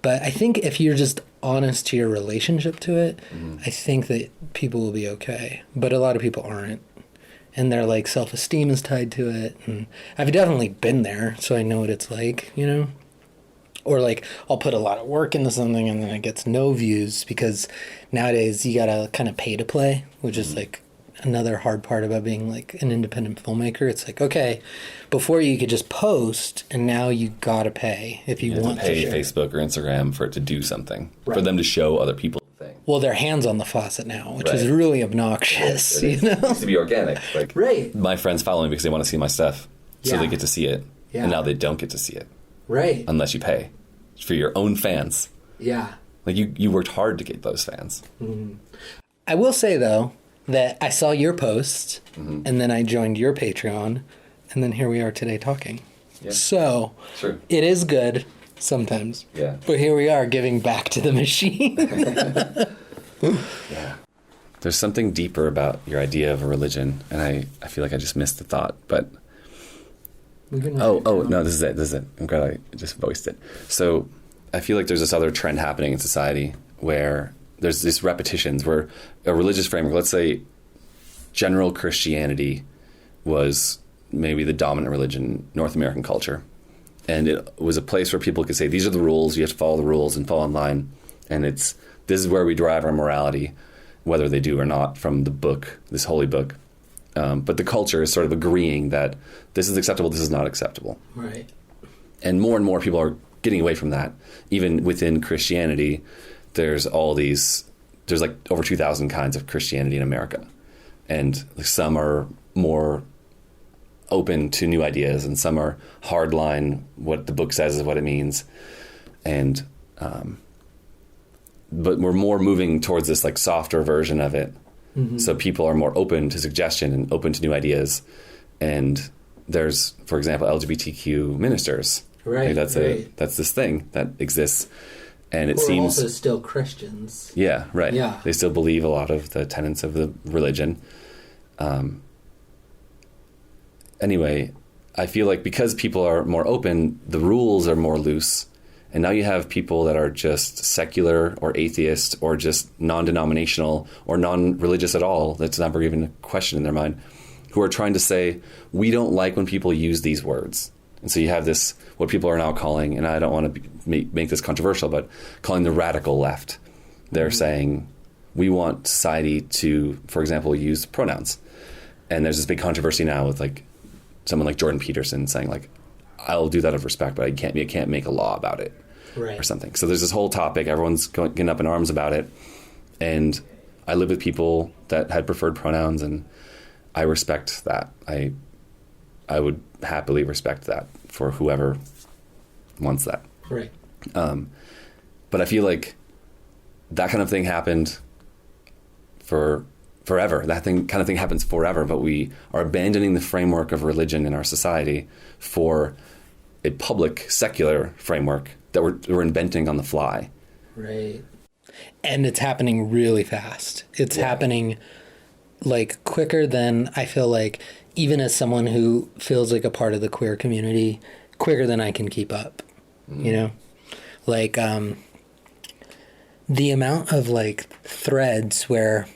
S1: But I think if you're just honest to your relationship to it, I think that people will be okay. But a lot of people aren't. And their like self-esteem is tied to it. And I've definitely been there, so I know what it's like, you know? Or like I'll put a lot of work into something and then it gets no views because nowadays you gotta kind of pay to play, which is like another hard part about being like an independent filmmaker. It's like, okay, before you could just post and now you gotta pay if you want to
S2: pay
S1: share.
S2: Facebook or Instagram for it to do something,
S1: Right.
S2: for them to show other people the thing.
S1: well, their hands on the faucet now, which is
S2: Right.
S1: really obnoxious,
S2: It used to be organic. Like,
S1: Right.
S2: my friends follow me because they want to see my stuff, so
S1: Yeah.
S2: they get to see it.
S1: Yeah.
S2: And now they don't get to see it
S1: Right.
S2: unless you pay for your own fans.
S1: Yeah.
S2: Like, you worked hard to get those fans.
S1: I will say, though, that I saw your post, and then I joined your Patreon, and then here we are today talking.
S2: Yeah.
S1: So,
S2: True.
S1: it is good sometimes.
S2: Yeah.
S1: But here we are giving back to the machine.
S2: Yeah. There's something deeper about your idea of a religion, and I feel like I just missed the thought, but... Oh, no, this is it. I'm glad I just voiced it. So I feel like there's this other trend happening in society where there's these repetitions where a religious framework, let's say general Christianity was maybe the dominant religion in North American culture. And it was a place where people could say, these are the rules, you have to follow the rules and fall in line. And this is where we derive our morality, whether they do or not, from the book, this holy book. But the culture is sort of agreeing that this is acceptable, this is not acceptable.
S1: Right.
S2: And more people are getting away from that. Even within Christianity, there's like over 2,000 kinds of Christianity in America. And some are more open to new ideas, and some are hardline, what the book says is what it means. And, but we're more moving towards this like softer version of it. So people are more open to suggestion and open to new ideas. And there's, for example, LGBTQ ministers.
S1: Right.
S2: Like that's this thing that exists. And it
S1: We're
S2: seems
S1: also still Christians.
S2: Yeah, right.
S1: Yeah.
S2: They still believe a lot of the tenets of the religion. Anyway, I feel like because people are more open, the rules are more loose. And now you have people that are just secular or atheist or just non-denominational or non-religious at all. That's never even a question in their mind, who are trying to say, we don't like when people use these words. And so you have this, what people are now calling, and I don't want to make this controversial, but calling the radical left. They're saying, we want society to, for example, use pronouns. And there's this big controversy now with like someone like Jordan Peterson saying like, I'll do that out of respect, but I can't make a law about it.
S1: Right.
S2: Or something. So there's this whole topic. Everyone's getting up in arms about it. And I live with people that had preferred pronouns, and I respect that. I would happily respect that for whoever wants that.
S1: Right.
S2: But I feel like that kind of thing happened for forever. That kind of thing happens forever, but we are abandoning the framework of religion in our society for a public, secular framework that we're inventing on the fly.
S1: Right. And it's happening really fast. It's happening like quicker than I feel like, even as someone who feels like a part of the queer community, quicker than I can keep up. You know? Like the amount of like threads where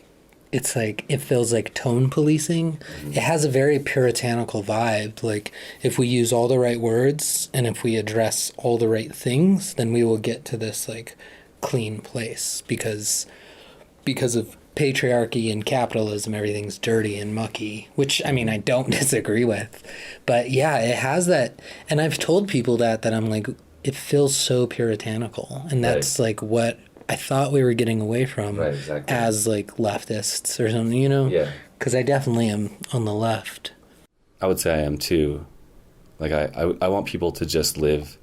S1: it's like, it feels like tone policing. It has a very puritanical vibe. Like, if we use all the right words and if we address all the right things, then we will get to this like clean place, because of patriarchy and capitalism, everything's dirty and mucky, which I mean, I don't disagree with, but yeah, it has that. And I've told people that I'm like, it feels so puritanical, and that's like what I thought we were getting away from as like leftists or something, you know?
S2: Yeah.
S1: Because I definitely am on the left.
S2: I would say I am too. Like I want people to just live.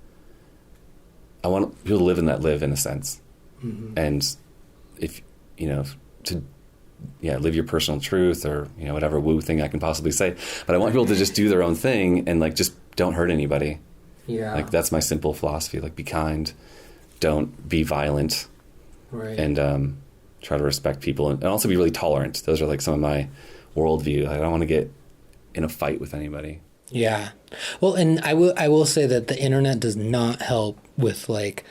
S2: I want people to live in a sense. And if, you know, live your personal truth, or, you know, whatever woo thing I can possibly say. But I want people to just do their own thing and like, just don't hurt anybody.
S1: Yeah.
S2: Like, that's my simple philosophy. Like, be kind, don't be violent.
S1: Right.
S2: And try to respect people, and also be really tolerant. Those are like some of my worldview. I don't want to get in a fight with anybody.
S1: Yeah. Well, and I will say that the internet does not help with like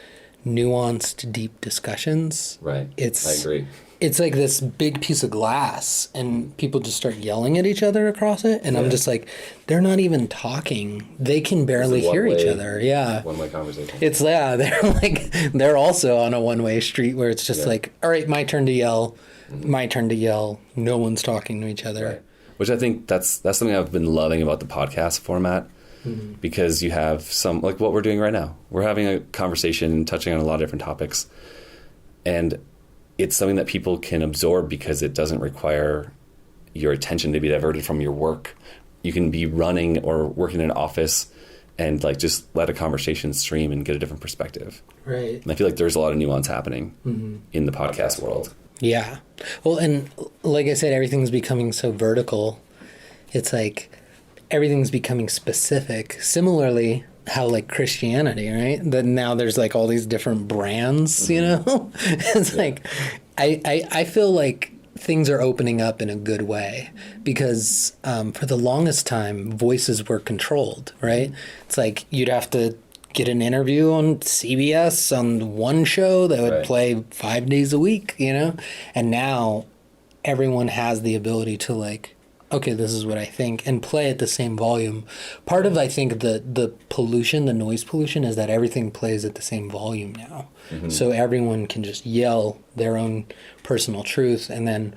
S1: nuanced, deep discussions.
S2: Right. I agree.
S1: It's like this big piece of glass, and people just start yelling at each other across it, and I'm just like, they're not even talking. They can barely hear each other. Yeah.
S2: One-way conversation.
S1: It's, they're also on a one-way street where it's just like, all right, my turn to yell, my turn to yell. No one's talking to each other.
S2: Right. Which I think that's something I've been loving about the podcast format, because you have some, like what we're doing right now. We're having a conversation and touching on a lot of different topics. And it's something that people can absorb because it doesn't require your attention to be diverted from your work. You can be running or working in an office and like just let a conversation stream and get a different perspective.
S1: Right.
S2: And I feel like there's a lot of nuance happening in the podcast world.
S1: Yeah. Well, and like I said, everything's becoming so vertical. It's like everything's becoming specific. Similarly, how like Christianity, right? That now there's like all these different brands, you know? It's like, I feel like things are opening up in a good way because for the longest time, voices were controlled, right? It's like you'd have to get an interview on CBS on one show that would play 5 days a week, you know? And now everyone has the ability to like, okay, this is what I think, and play at the same volume. Part of, I think, the pollution, the noise pollution, is that everything plays at the same volume now. So everyone can just yell their own personal truth. And then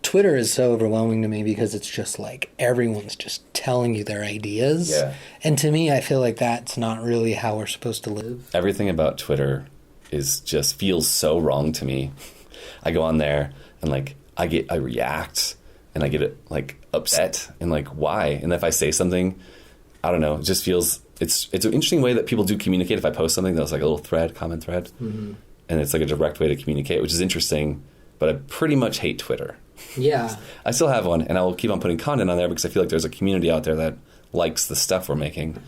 S1: Twitter is so overwhelming to me because it's just like everyone's just telling you their ideas.
S2: Yeah.
S1: And to me, I feel like that's not really how we're supposed to live.
S2: Everything about Twitter is just feels so wrong to me. I go on there and like I react and I get like upset and like why? And if I say something, I don't know, it just feels it's an interesting way that people do communicate. If I post something that's like a little comment thread, and it's like a direct way to communicate, which is interesting. But I pretty much hate Twitter.
S1: Yeah.
S2: I still have one, and I will keep on putting content on there because I feel like there's a community out there that likes the stuff we're making.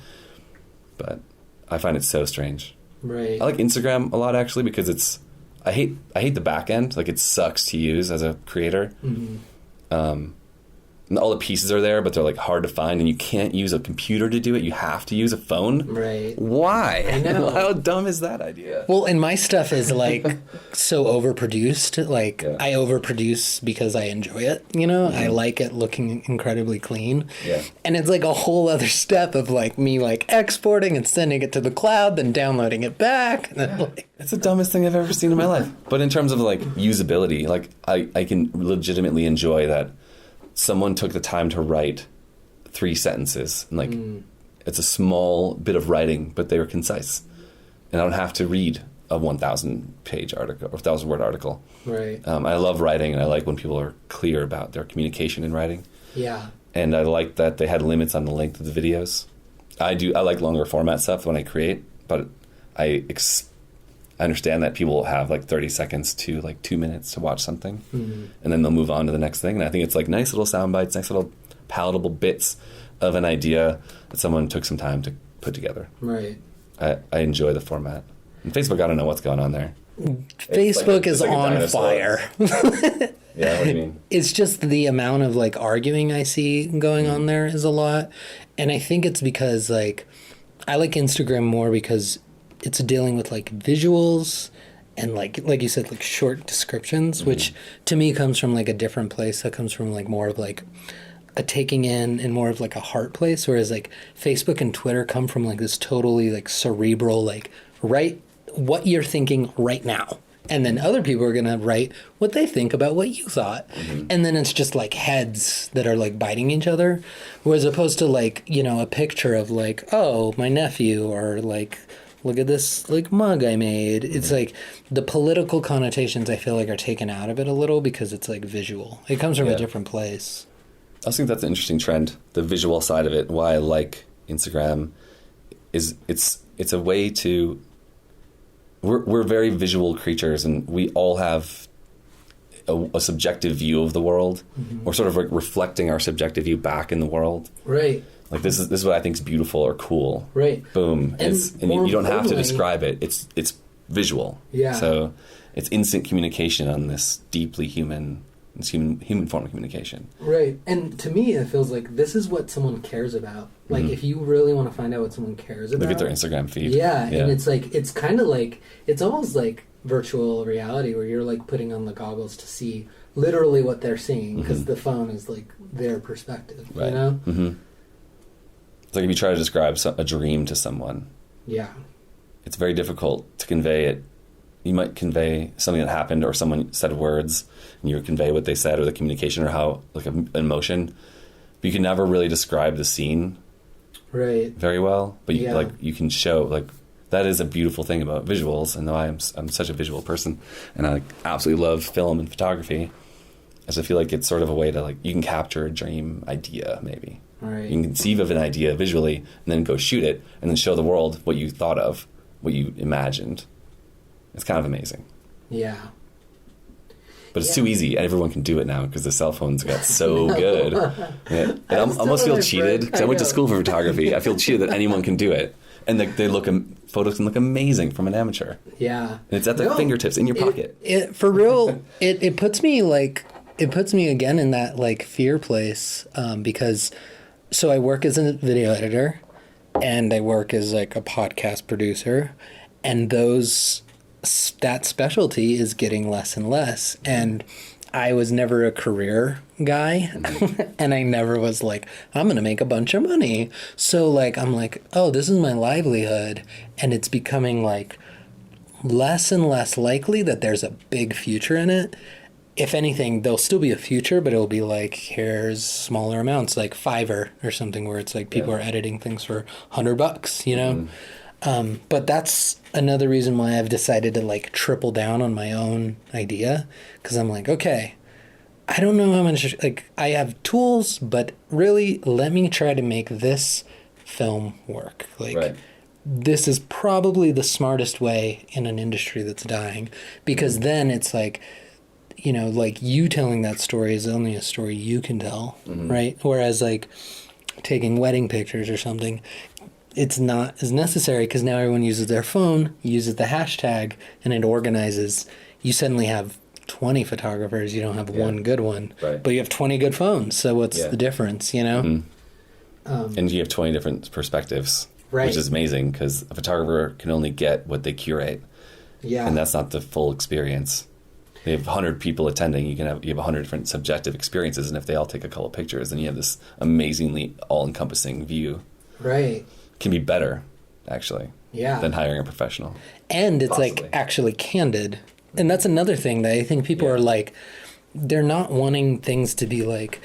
S2: But I find it so strange.
S1: Right.
S2: I like Instagram a lot actually because I hate the back end. Like it sucks to use as a creator. And all the pieces are there, but they're like hard to find, and you can't use a computer to do it. You have to use a phone.
S1: Right.
S2: Why?
S1: I know.
S2: How dumb is that idea?
S1: Well, and my stuff is like so overproduced. Like I overproduce because I enjoy it. You know, I like it looking incredibly clean.
S2: Yeah.
S1: And it's like a whole other step of like me like exporting and sending it to the cloud, then downloading it back. And then like,
S2: It's the dumbest thing I've ever seen in my life. But in terms of like usability, like I can legitimately enjoy that someone took the time to write 3 sentences. And like it's a small bit of writing, but they were concise. And I don't have to read a 1,000-page article or 1,000-word article.
S1: right.
S2: I love writing, and I like when people are clear about their communication in writing.
S1: Yeah.
S2: And I like that they had limits on the length of the videos. I like longer format stuff when I create, but I understand that people have like 30 seconds to like 2 minutes to watch something, and then they'll move on to the next thing. And I think it's like nice little sound bites, nice little palatable bits of an idea that someone took some time to put together.
S1: Right.
S2: I enjoy the format. And Facebook, I don't know what's going on there.
S1: Facebook is
S2: like a
S1: on
S2: dinosaur.
S1: fire.
S2: Yeah, what do you mean?
S1: It's just the amount of like arguing I see going on there is a lot. And I think it's because like I like Instagram more because it's dealing with like visuals and like you said, like short descriptions, which to me comes from like a different place. That comes from like more of like a taking in and more of like a heart place. Whereas like Facebook and Twitter come from like this totally like cerebral, like write what you're thinking right now. And then other people are going to write what they think about what you thought. And then it's just like heads that are like biting each other. Whereas opposed to like, you know, a picture of like, oh, my nephew, or like, look at this like mug I made. It's like the political connotations I feel like are taken out of it a little because it's like visual. It comes from a different place.
S2: I also think that's an interesting trend, the visual side of it. Why I like Instagram is it's a way to... We're very visual creatures, and we all have a subjective view of the world. We're sort of like reflecting our subjective view back in the world.
S1: Right.
S2: Like this is what I think is beautiful or cool.
S1: Right.
S2: Boom.
S1: And
S2: you don't have to
S1: importantly-
S2: describe it. It's visual.
S1: Yeah.
S2: So it's instant communication on this deeply human form of communication.
S1: Right. And to me, it feels like this is what someone cares about. Like, if you really want to find out what someone cares about...
S2: Look at their Instagram feed.
S1: Yeah, and it's like, it's kind of like, it's almost like virtual reality where you're like putting on the goggles to see literally what they're seeing because the phone is like their perspective,
S2: Right.
S1: you know?
S2: It's like if you try to describe a dream to someone,
S1: Yeah.
S2: it's very difficult to convey it. You might convey something that happened or someone said words, and you would convey what they said or the communication or how, like, an emotion. But you can never really describe the scene
S1: Right.
S2: very well. But you can show, like, that is a beautiful thing about visuals. And though I'm such a visual person, and I absolutely love film and photography, I just feel like it's sort of a way to, like, you can capture a dream idea, maybe.
S1: Right.
S2: You can conceive of an idea visually and then go shoot it and then show the world what you thought of, what you imagined. It's kind of amazing.
S1: Yeah.
S2: But it's too easy. Everyone can do it now because the cell phones got so good. I almost feel cheated because I went to school for photography. I feel cheated that anyone can do it. And photos can look amazing from an amateur.
S1: Yeah.
S2: And it's at their fingertips, in your pocket.
S1: For real, it puts me again in that, like, fear place, because so I work as a video editor and I work as, like, a podcast producer, and that specialty is getting less and less. And I was never a career guy, and I never was like, I'm going to make a bunch of money. So, like, I'm like, oh, this is my livelihood. And it's becoming, like, less and less likely that there's a big future in it. If anything, there'll still be a future, but it'll be like, here's smaller amounts, like Fiverr or something, where it's like people are editing things for $100, you know? But that's another reason why I've decided to, like, triple down on my own idea, because I'm like, okay, I don't know how much, like, I have tools, but really, let me try to make this film work. Like, this is probably the smartest way in an industry that's dying, because then it's like, you know, like, you telling that story is only a story you can tell, right? Whereas, like, taking wedding pictures or something, it's not as necessary because now everyone uses their phone, uses the hashtag, and it organizes. You suddenly have 20 photographers. You don't have one good one, but you have 20 good phones. So what's the difference, you know?
S2: And you have 20 different perspectives,
S1: right,
S2: which is amazing because a photographer can only get what they curate. Yeah. And that's not the full experience. They have 100 people attending. You have 100 different subjective experiences, and if they all take a couple of pictures, then you have this amazingly all-encompassing view.
S1: Right.
S2: Can be better, actually, than hiring a professional.
S1: And it's like actually candid. And that's another thing that I think people are like, they're not wanting things to be like,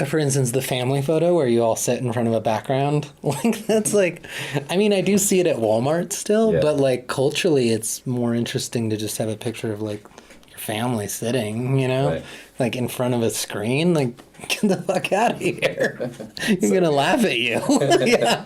S1: for instance, the family photo where you all sit in front of a background. Like, that's like, I mean, I do see it at Walmart still, but, like, culturally it's more interesting to just have a picture of, like, your family sitting, you know, like, in front of a screen. Like, get the fuck out of here. You're going to laugh at you.
S2: Yeah.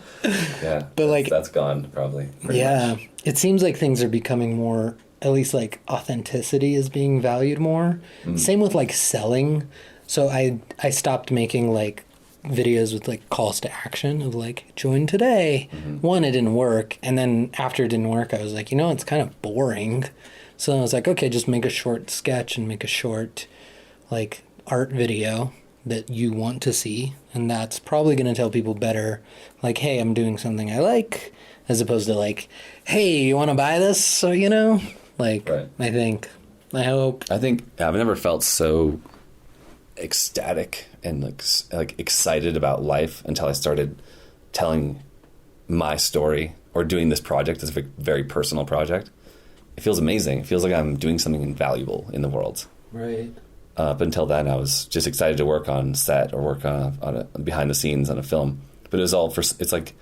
S1: But, like,
S2: that's gone probably. Much.
S1: It seems like things are becoming more, at least, like, authenticity is being valued more. Same with, like, selling. So I stopped making, like, videos with, like, calls to action of, like, join today. One, it didn't work. And then after it didn't work, I was like, you know, it's kind of boring. So I was like, okay, just make a short sketch and make a short, like, art video that you want to see. And that's probably going to tell people better, like, hey, I'm doing something I like, as opposed to, like, hey, you want to buy this? So, you know, like, I hope.
S2: I think I've never felt so ecstatic and, like excited about life until I started telling my story or doing this project as a very personal project. It feels amazing. It feels like I'm doing something invaluable in the world.
S1: Right.
S2: Up until then, I was just excited to work on set or work on a behind the scenes on a film. But it was all for. It's like,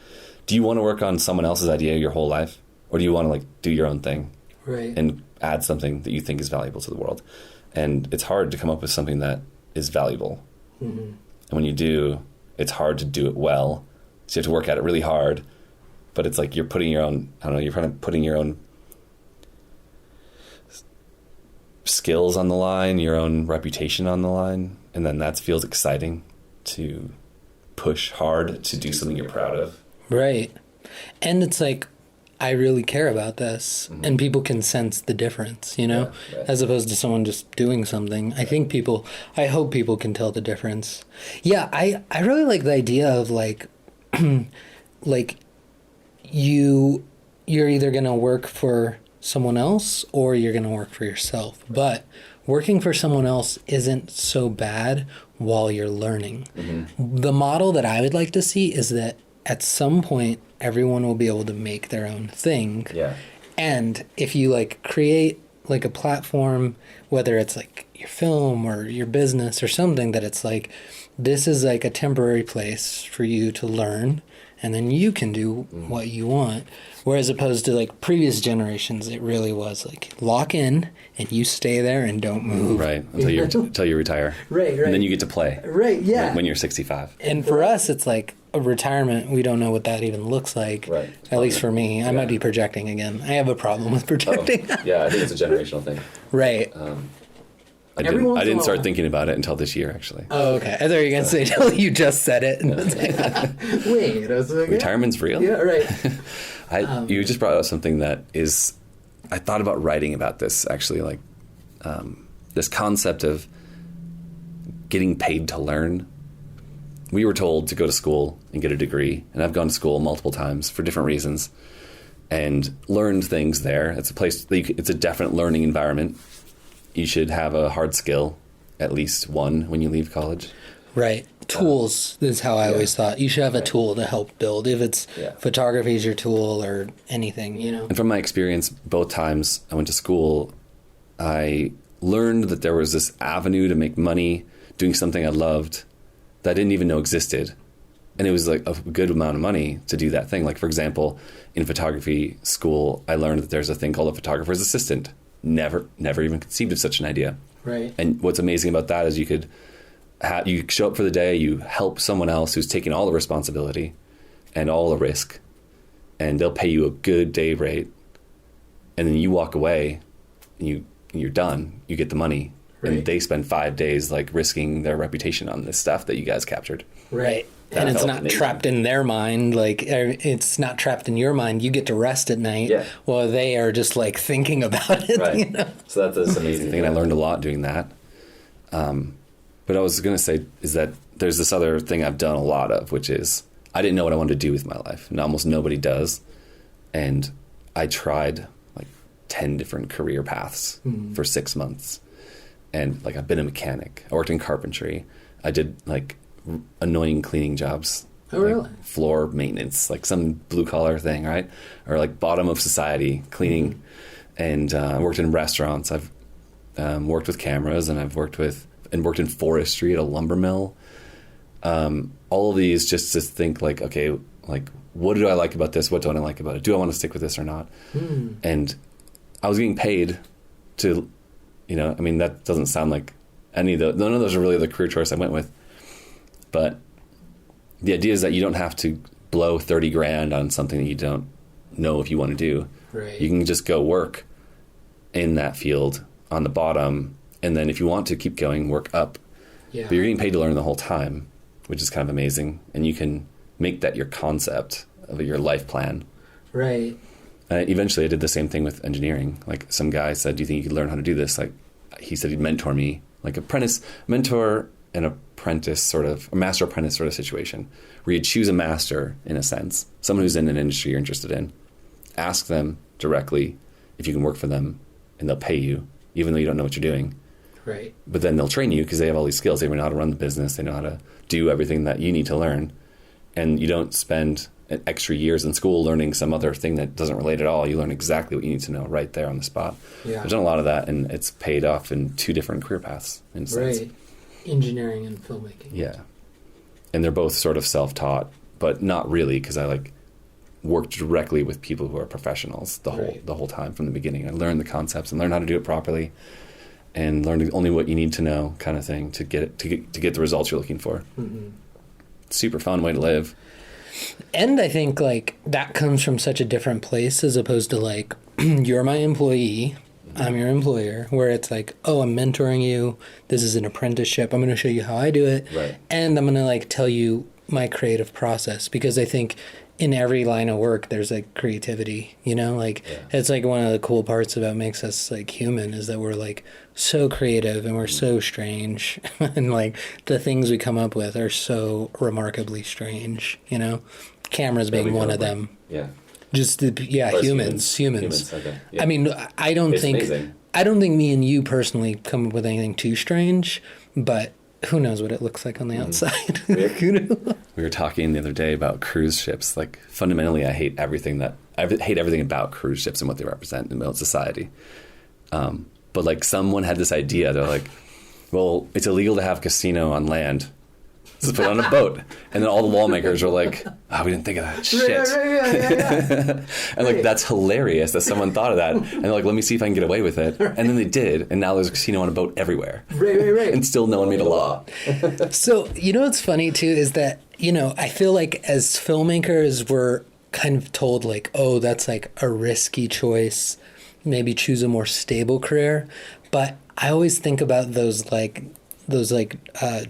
S2: do you want to work on someone else's idea your whole life, or do you want to, like, do your own thing, and add something that you think is valuable to the world? And it's hard to come up with something that is valuable. And when you do, it's hard to do it well. So you have to work at it really hard. But it's like you're putting your own. I don't know. You're kind of putting your own skills on the line, your own reputation on the line, and then that feels exciting to push hard to do something you're proud of. Right.
S1: And it's like, I really care about this, and people can sense the difference, you know, as opposed to someone just doing something. I hope people can tell the difference. Yeah, I really like the idea of, like, like, you're either going to work for someone else or you're going to work for yourself. But working for someone else isn't so bad while you're learning. The model that I would like to see is that at some point everyone will be able to make their own thing. And if you, like, create, like, a platform, whether it's, like, your film or your business or something, that it's like, this is, like, a temporary place for you to learn and then you can do what you want. Whereas opposed to like previous generations, it really was like lock in and you stay there and don't move.
S2: Right, until you retire.
S1: Right.
S2: And then you get to play.
S1: Right, yeah.
S2: When you're 65.
S1: And for us, it's like a retirement. We don't know what that even looks like.
S2: Right.
S1: At least for me. I might be projecting again. I have a problem with projecting.
S2: Yeah, I think it's a generational thing.
S1: Right.
S2: I didn't start thinking about it until this year, actually.
S1: Oh, okay. I thought you were going to say until you just said it. And it's like, wait. I was like,
S2: Retirement's real?
S1: Yeah, right.
S2: You just brought up something that is... I thought about writing about this, actually, like this concept of getting paid to learn. We were told to go to school and get a degree, and I've gone to school multiple times for different reasons and learned things there. It's a place, it's a definite learning environment. You should have a hard skill, at least one, when you leave college.
S1: Right. Tools is how I always thought. You should have a tool to help build. If it's photography is your tool or anything, you know.
S2: And from my experience, both times I went to school, I learned that there was this avenue to make money doing something I loved that I didn't even know existed. And it was like a good amount of money to do that thing. Like, for example, in photography school, I learned that there's a thing called a photographer's assistant. Never even conceived of such an idea.
S1: Right.
S2: And what's amazing about that is you show up for the day, you help someone else who's taking all the responsibility and all the risk, and they'll pay you a good day rate. And then you walk away and you're done. You get the money. Right. And they spend 5 days like risking their reputation on this stuff that you guys captured.
S1: Right. And it's not trapped in their mind. Like, it's not trapped in your mind. You get to rest at night while they are just like thinking about it.
S2: Right.
S1: You know?
S2: So that's this amazing thing. And I learned a lot doing that. But I was going to say is that there's this other thing I've done a lot of, which is I didn't know what I wanted to do with my life. And almost nobody does. And I tried like 10 different career paths for 6 months. And like I've been a mechanic. I worked in carpentry. I did like annoying cleaning jobs.
S1: Oh, really?
S2: Like floor maintenance, like some blue collar thing, right? Or like bottom of society cleaning. And I worked in restaurants. I've worked with cameras, and I've worked in forestry at a lumber mill. All of these just to think like, okay, like what do I like about this? What don't I like about it? Do I want to stick with this or not? And I was getting paid to, you know, I mean, that doesn't sound like none of those are really the career choice I went with. But the idea is that you don't have to blow 30 grand on something that you don't know if you want to do.
S1: Right.
S2: You can just go work in that field on the bottom, and then if you want to keep going, work up. Yeah. But you're getting paid to learn the whole time, which is kind of amazing. And you can make that your concept of your life plan.
S1: Right.
S2: Eventually, I did the same thing with engineering. Like some guy said, "Do you think you could learn how to do this?" Like he said, he'd mentor me, like mentor and apprentice sort of, a master apprentice sort of situation, where you'd choose a master in a sense, someone who's in an industry you're interested in, ask them directly if you can work for them, and they'll pay you, even though you don't know what you're doing.
S1: Right.
S2: But then they'll train you because they have all these skills. They know how to run the business. They know how to do everything that you need to learn. And you don't spend extra years in school learning some other thing that doesn't relate at all. You learn exactly what you need to know right there on the spot. Yeah. I've done a lot of that, and it's paid off in 2 different career paths. In a sense.
S1: Right. Engineering and filmmaking.
S2: Yeah. And they're both sort of self-taught, but not really, because I like worked directly with people who are professionals the whole time from the beginning. I learned the concepts and learned how to do it properly, and learned only what you need to know, kind of thing, to get the results you're looking for. Mm-hmm. Super fun way to live.
S1: And I think like that comes from such a different place as opposed to like you're my employee, I'm your employer, where it's like, oh, I'm mentoring you. This is an apprenticeship. I'm going to show you how I do it. Right. And I'm going to like tell you my creative process, because I think in every line of work, there's like creativity, you know, like it's like one of the cool parts about makes us like human is that we're like so creative and we're so strange and like the things we come up with are so remarkably strange, you know, cameras being one of them. Yeah. Just humans.
S2: Okay. Yeah.
S1: I mean, I don't think me and you personally come up with anything too strange, but who knows what it looks like on the outside.
S2: We were talking the other day about cruise ships. Like fundamentally, I hate everything about cruise ships and what they represent in society. But like someone had this idea. They're like, well, it's illegal to have a casino on land, Let's put on a boat. And then all the lawmakers were like, oh, we didn't think of that. Shit.
S1: Yeah.
S2: And like, that's hilarious that someone thought of that. And they're like, let me see if I can get away with it. And then they did. And now there's a casino on a boat everywhere.
S1: Right.
S2: And still no one made a law.
S1: So, you know what's funny too is that, you know, I feel like as filmmakers, we're kind of told like, oh, that's like a risky choice. Maybe choose a more stable career. But I always think about those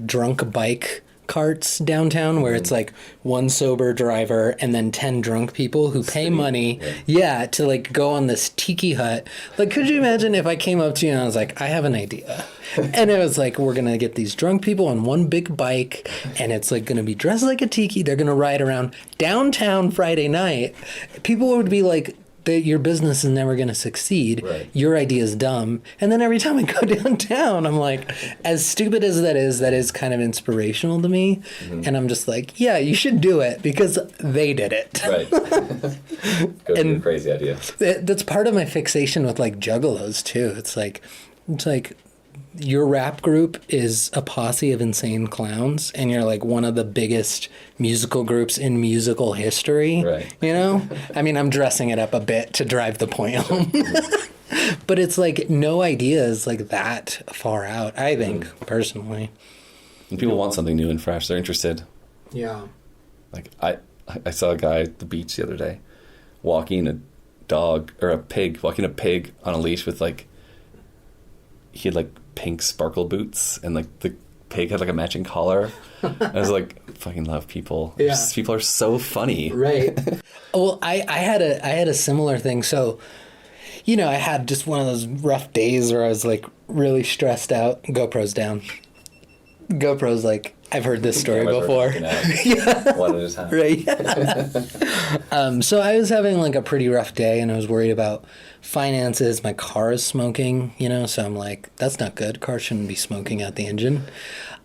S1: drunk bike carts downtown where it's like one sober driver and then 10 drunk people who pay money to like go on this tiki hut. Like, could you imagine if I came up to you and I was like, I have an idea, and it was like, we're gonna get these drunk people on one big bike and it's like gonna be dressed like a tiki, they're gonna ride around downtown Friday night. People would be like, your business is never going to succeed.
S2: Right.
S1: Your idea is dumb. And then every time I go downtown, I'm like, as stupid as that is kind of inspirational to me. Mm-hmm. And I'm just like, yeah, you should do it because they did it.
S2: Right. Go do a crazy idea.
S1: That's part of my fixation with like juggalos too. It's like your rap group is a posse of insane clowns and you're like one of the biggest musical groups in musical history.
S2: Right.
S1: You know? I mean, I'm dressing it up a bit to drive the point home. But it's like no idea is like that far out, I think, personally.
S2: And people want something new and fresh. They're interested.
S1: Yeah.
S2: Like I saw a guy at the beach the other day walking a pig on a leash with like, he had like pink sparkle boots and like the pig had like a matching collar. I was like, fucking love people.
S1: Yeah.
S2: People are so funny.
S1: Right. Well, I had a similar thing. So, you know, I had just one of those rough days where I was like really stressed out. GoPro's down. GoPro's like, I've heard this story before.
S2: Yeah. One at a time.
S1: Right. So I was having like a pretty rough day and I was worried about finances. My car is smoking, you know, so I'm like, that's not good. Car shouldn't be smoking out the engine.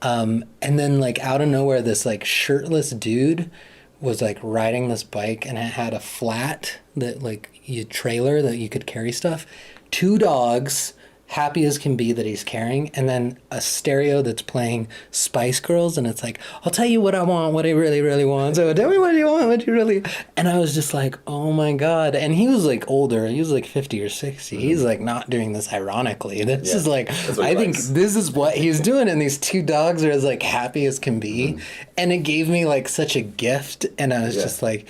S1: And then like out of nowhere, this like shirtless dude was like riding this bike and it had a flat that like trailer that you could carry stuff. 2 dogs, happy as can be that he's carrying, and then a stereo that's playing Spice Girls, and it's like, I'll tell you what I want, what I really, really want. So tell me what you want, what you really... And I was just like, oh my God. And he was like older. He was like 50 or 60. Mm-hmm. He's like not doing this ironically. This is like, I think this is what he's doing. And these 2 dogs are as like happy as can be. Mm-hmm. And it gave me like such a gift. And I was just like,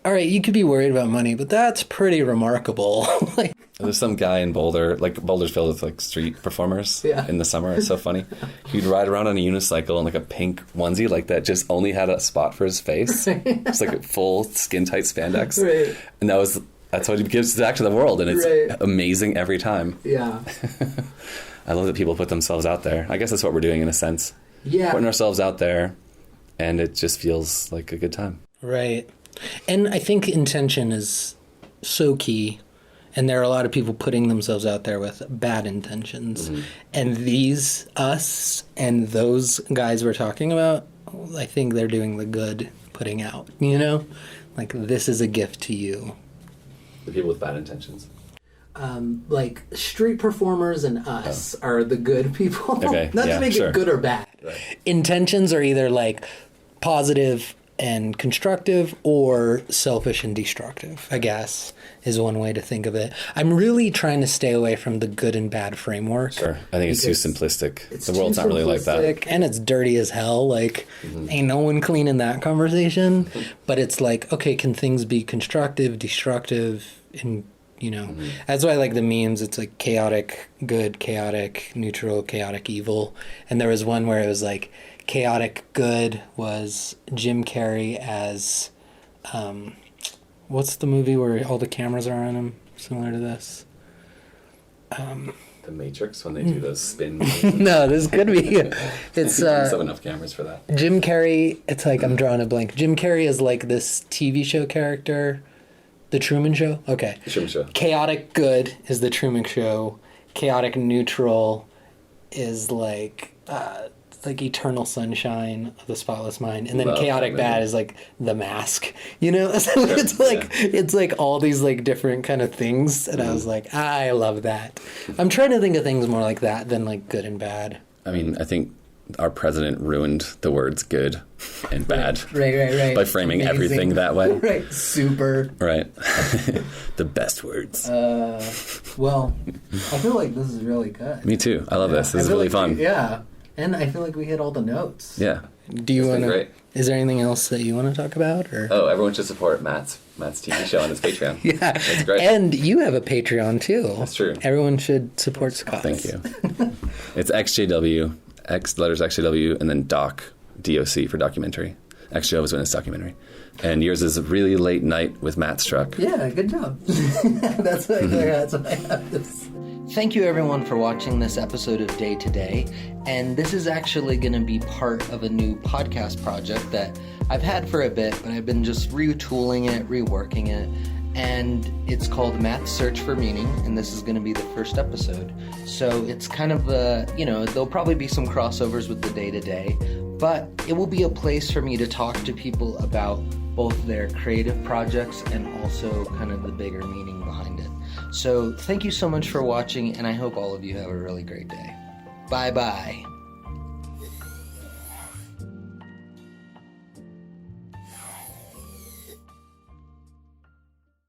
S1: all right, you could be worried about money, but that's pretty remarkable. Like,
S2: there's some guy in Boulder, like Boulder's filled with like street performers in the summer. It's so funny. He'd ride around on a unicycle in like a pink onesie like that just only had a spot for his face. It's like a full skin tight spandex. Right. And that's what he gives back to the world, and it's amazing every time. Yeah. I love that people put themselves out there. I guess that's what we're doing in a sense. Yeah. Putting ourselves out there, and it just feels like a good time.
S1: Right. And I think intention is so key. And there are a lot of people putting themselves out there with bad intentions. Mm-hmm. And us and those guys we're talking about, I think they're doing the good putting out, you know? Like, this is a gift to you.
S2: The people with bad intentions.
S1: Like, street performers and us are the good people.
S2: Okay.
S1: Not to make it good or bad. Right. Intentions are either, like, positive and constructive or selfish and destructive, I guess, is one way to think of it. I'm really trying to stay away from the good and bad framework.
S2: Sure. I think it's too simplistic. The world's not really like that.
S1: And it's dirty as hell. Like, ain't no one clean in that conversation. But it's like, okay, can things be constructive, destructive, and, you know, that's why I like the memes. It's like chaotic good, chaotic neutral, chaotic evil. And there was one where it was like, chaotic good was Jim Carrey as, what's the movie where all the cameras are on him, similar to this?
S2: The Matrix, when they do those spin.
S1: No, this could be. It's
S2: have enough cameras for that.
S1: Jim Carrey. It's like I'm drawing a blank. Jim Carrey is like this TV show character, The Truman Show. Okay.
S2: The Truman Show.
S1: Chaotic good is The Truman Show. Chaotic neutral is like Eternal Sunshine of the Spotless Mind, and then chaotic bad is like The Mask, you know. So it's like all these like different kind of things, and I was like, I love that. I'm trying to think of things more like that than like good and bad.
S2: I mean, I think our president ruined the words good and bad.
S1: Right.
S2: By framing
S1: Amazing.
S2: everything that way.
S1: Right. Super.
S2: Right. The best words.
S1: Well, I feel like this is really good.
S2: Me too. I love this. This is
S1: feel
S2: really
S1: like
S2: fun.
S1: Yeah. And I feel like we hit all the notes.
S2: Yeah.
S1: Do you want to?
S2: Great.
S1: Is there anything else that you want to talk about? Or?
S2: Oh, everyone should support Matt's TV show on his Patreon.
S1: Yeah.
S2: That's great.
S1: And you have a Patreon too.
S2: That's true.
S1: Everyone should support Scott.
S2: Thank you. It's XJW, letters XJW, and then DOC for documentary. XJWs Witness documentary. And yours is a really late night with Matt's truck.
S1: Yeah, good job. That's what I have this. Thank you everyone for watching this episode of Day to Day. And this is actually going to be part of a new podcast project that I've had for a bit, but I've been just retooling it, reworking it. And it's called Matt's Search for Meaning, and this is going to be the first episode. So it's kind of there'll probably be some crossovers with the Day to Day, but it will be a place for me to talk to people about both their creative projects and also kind of the bigger meaning behind it. So thank you so much for watching, and I hope all of you have a really great day. Bye-bye.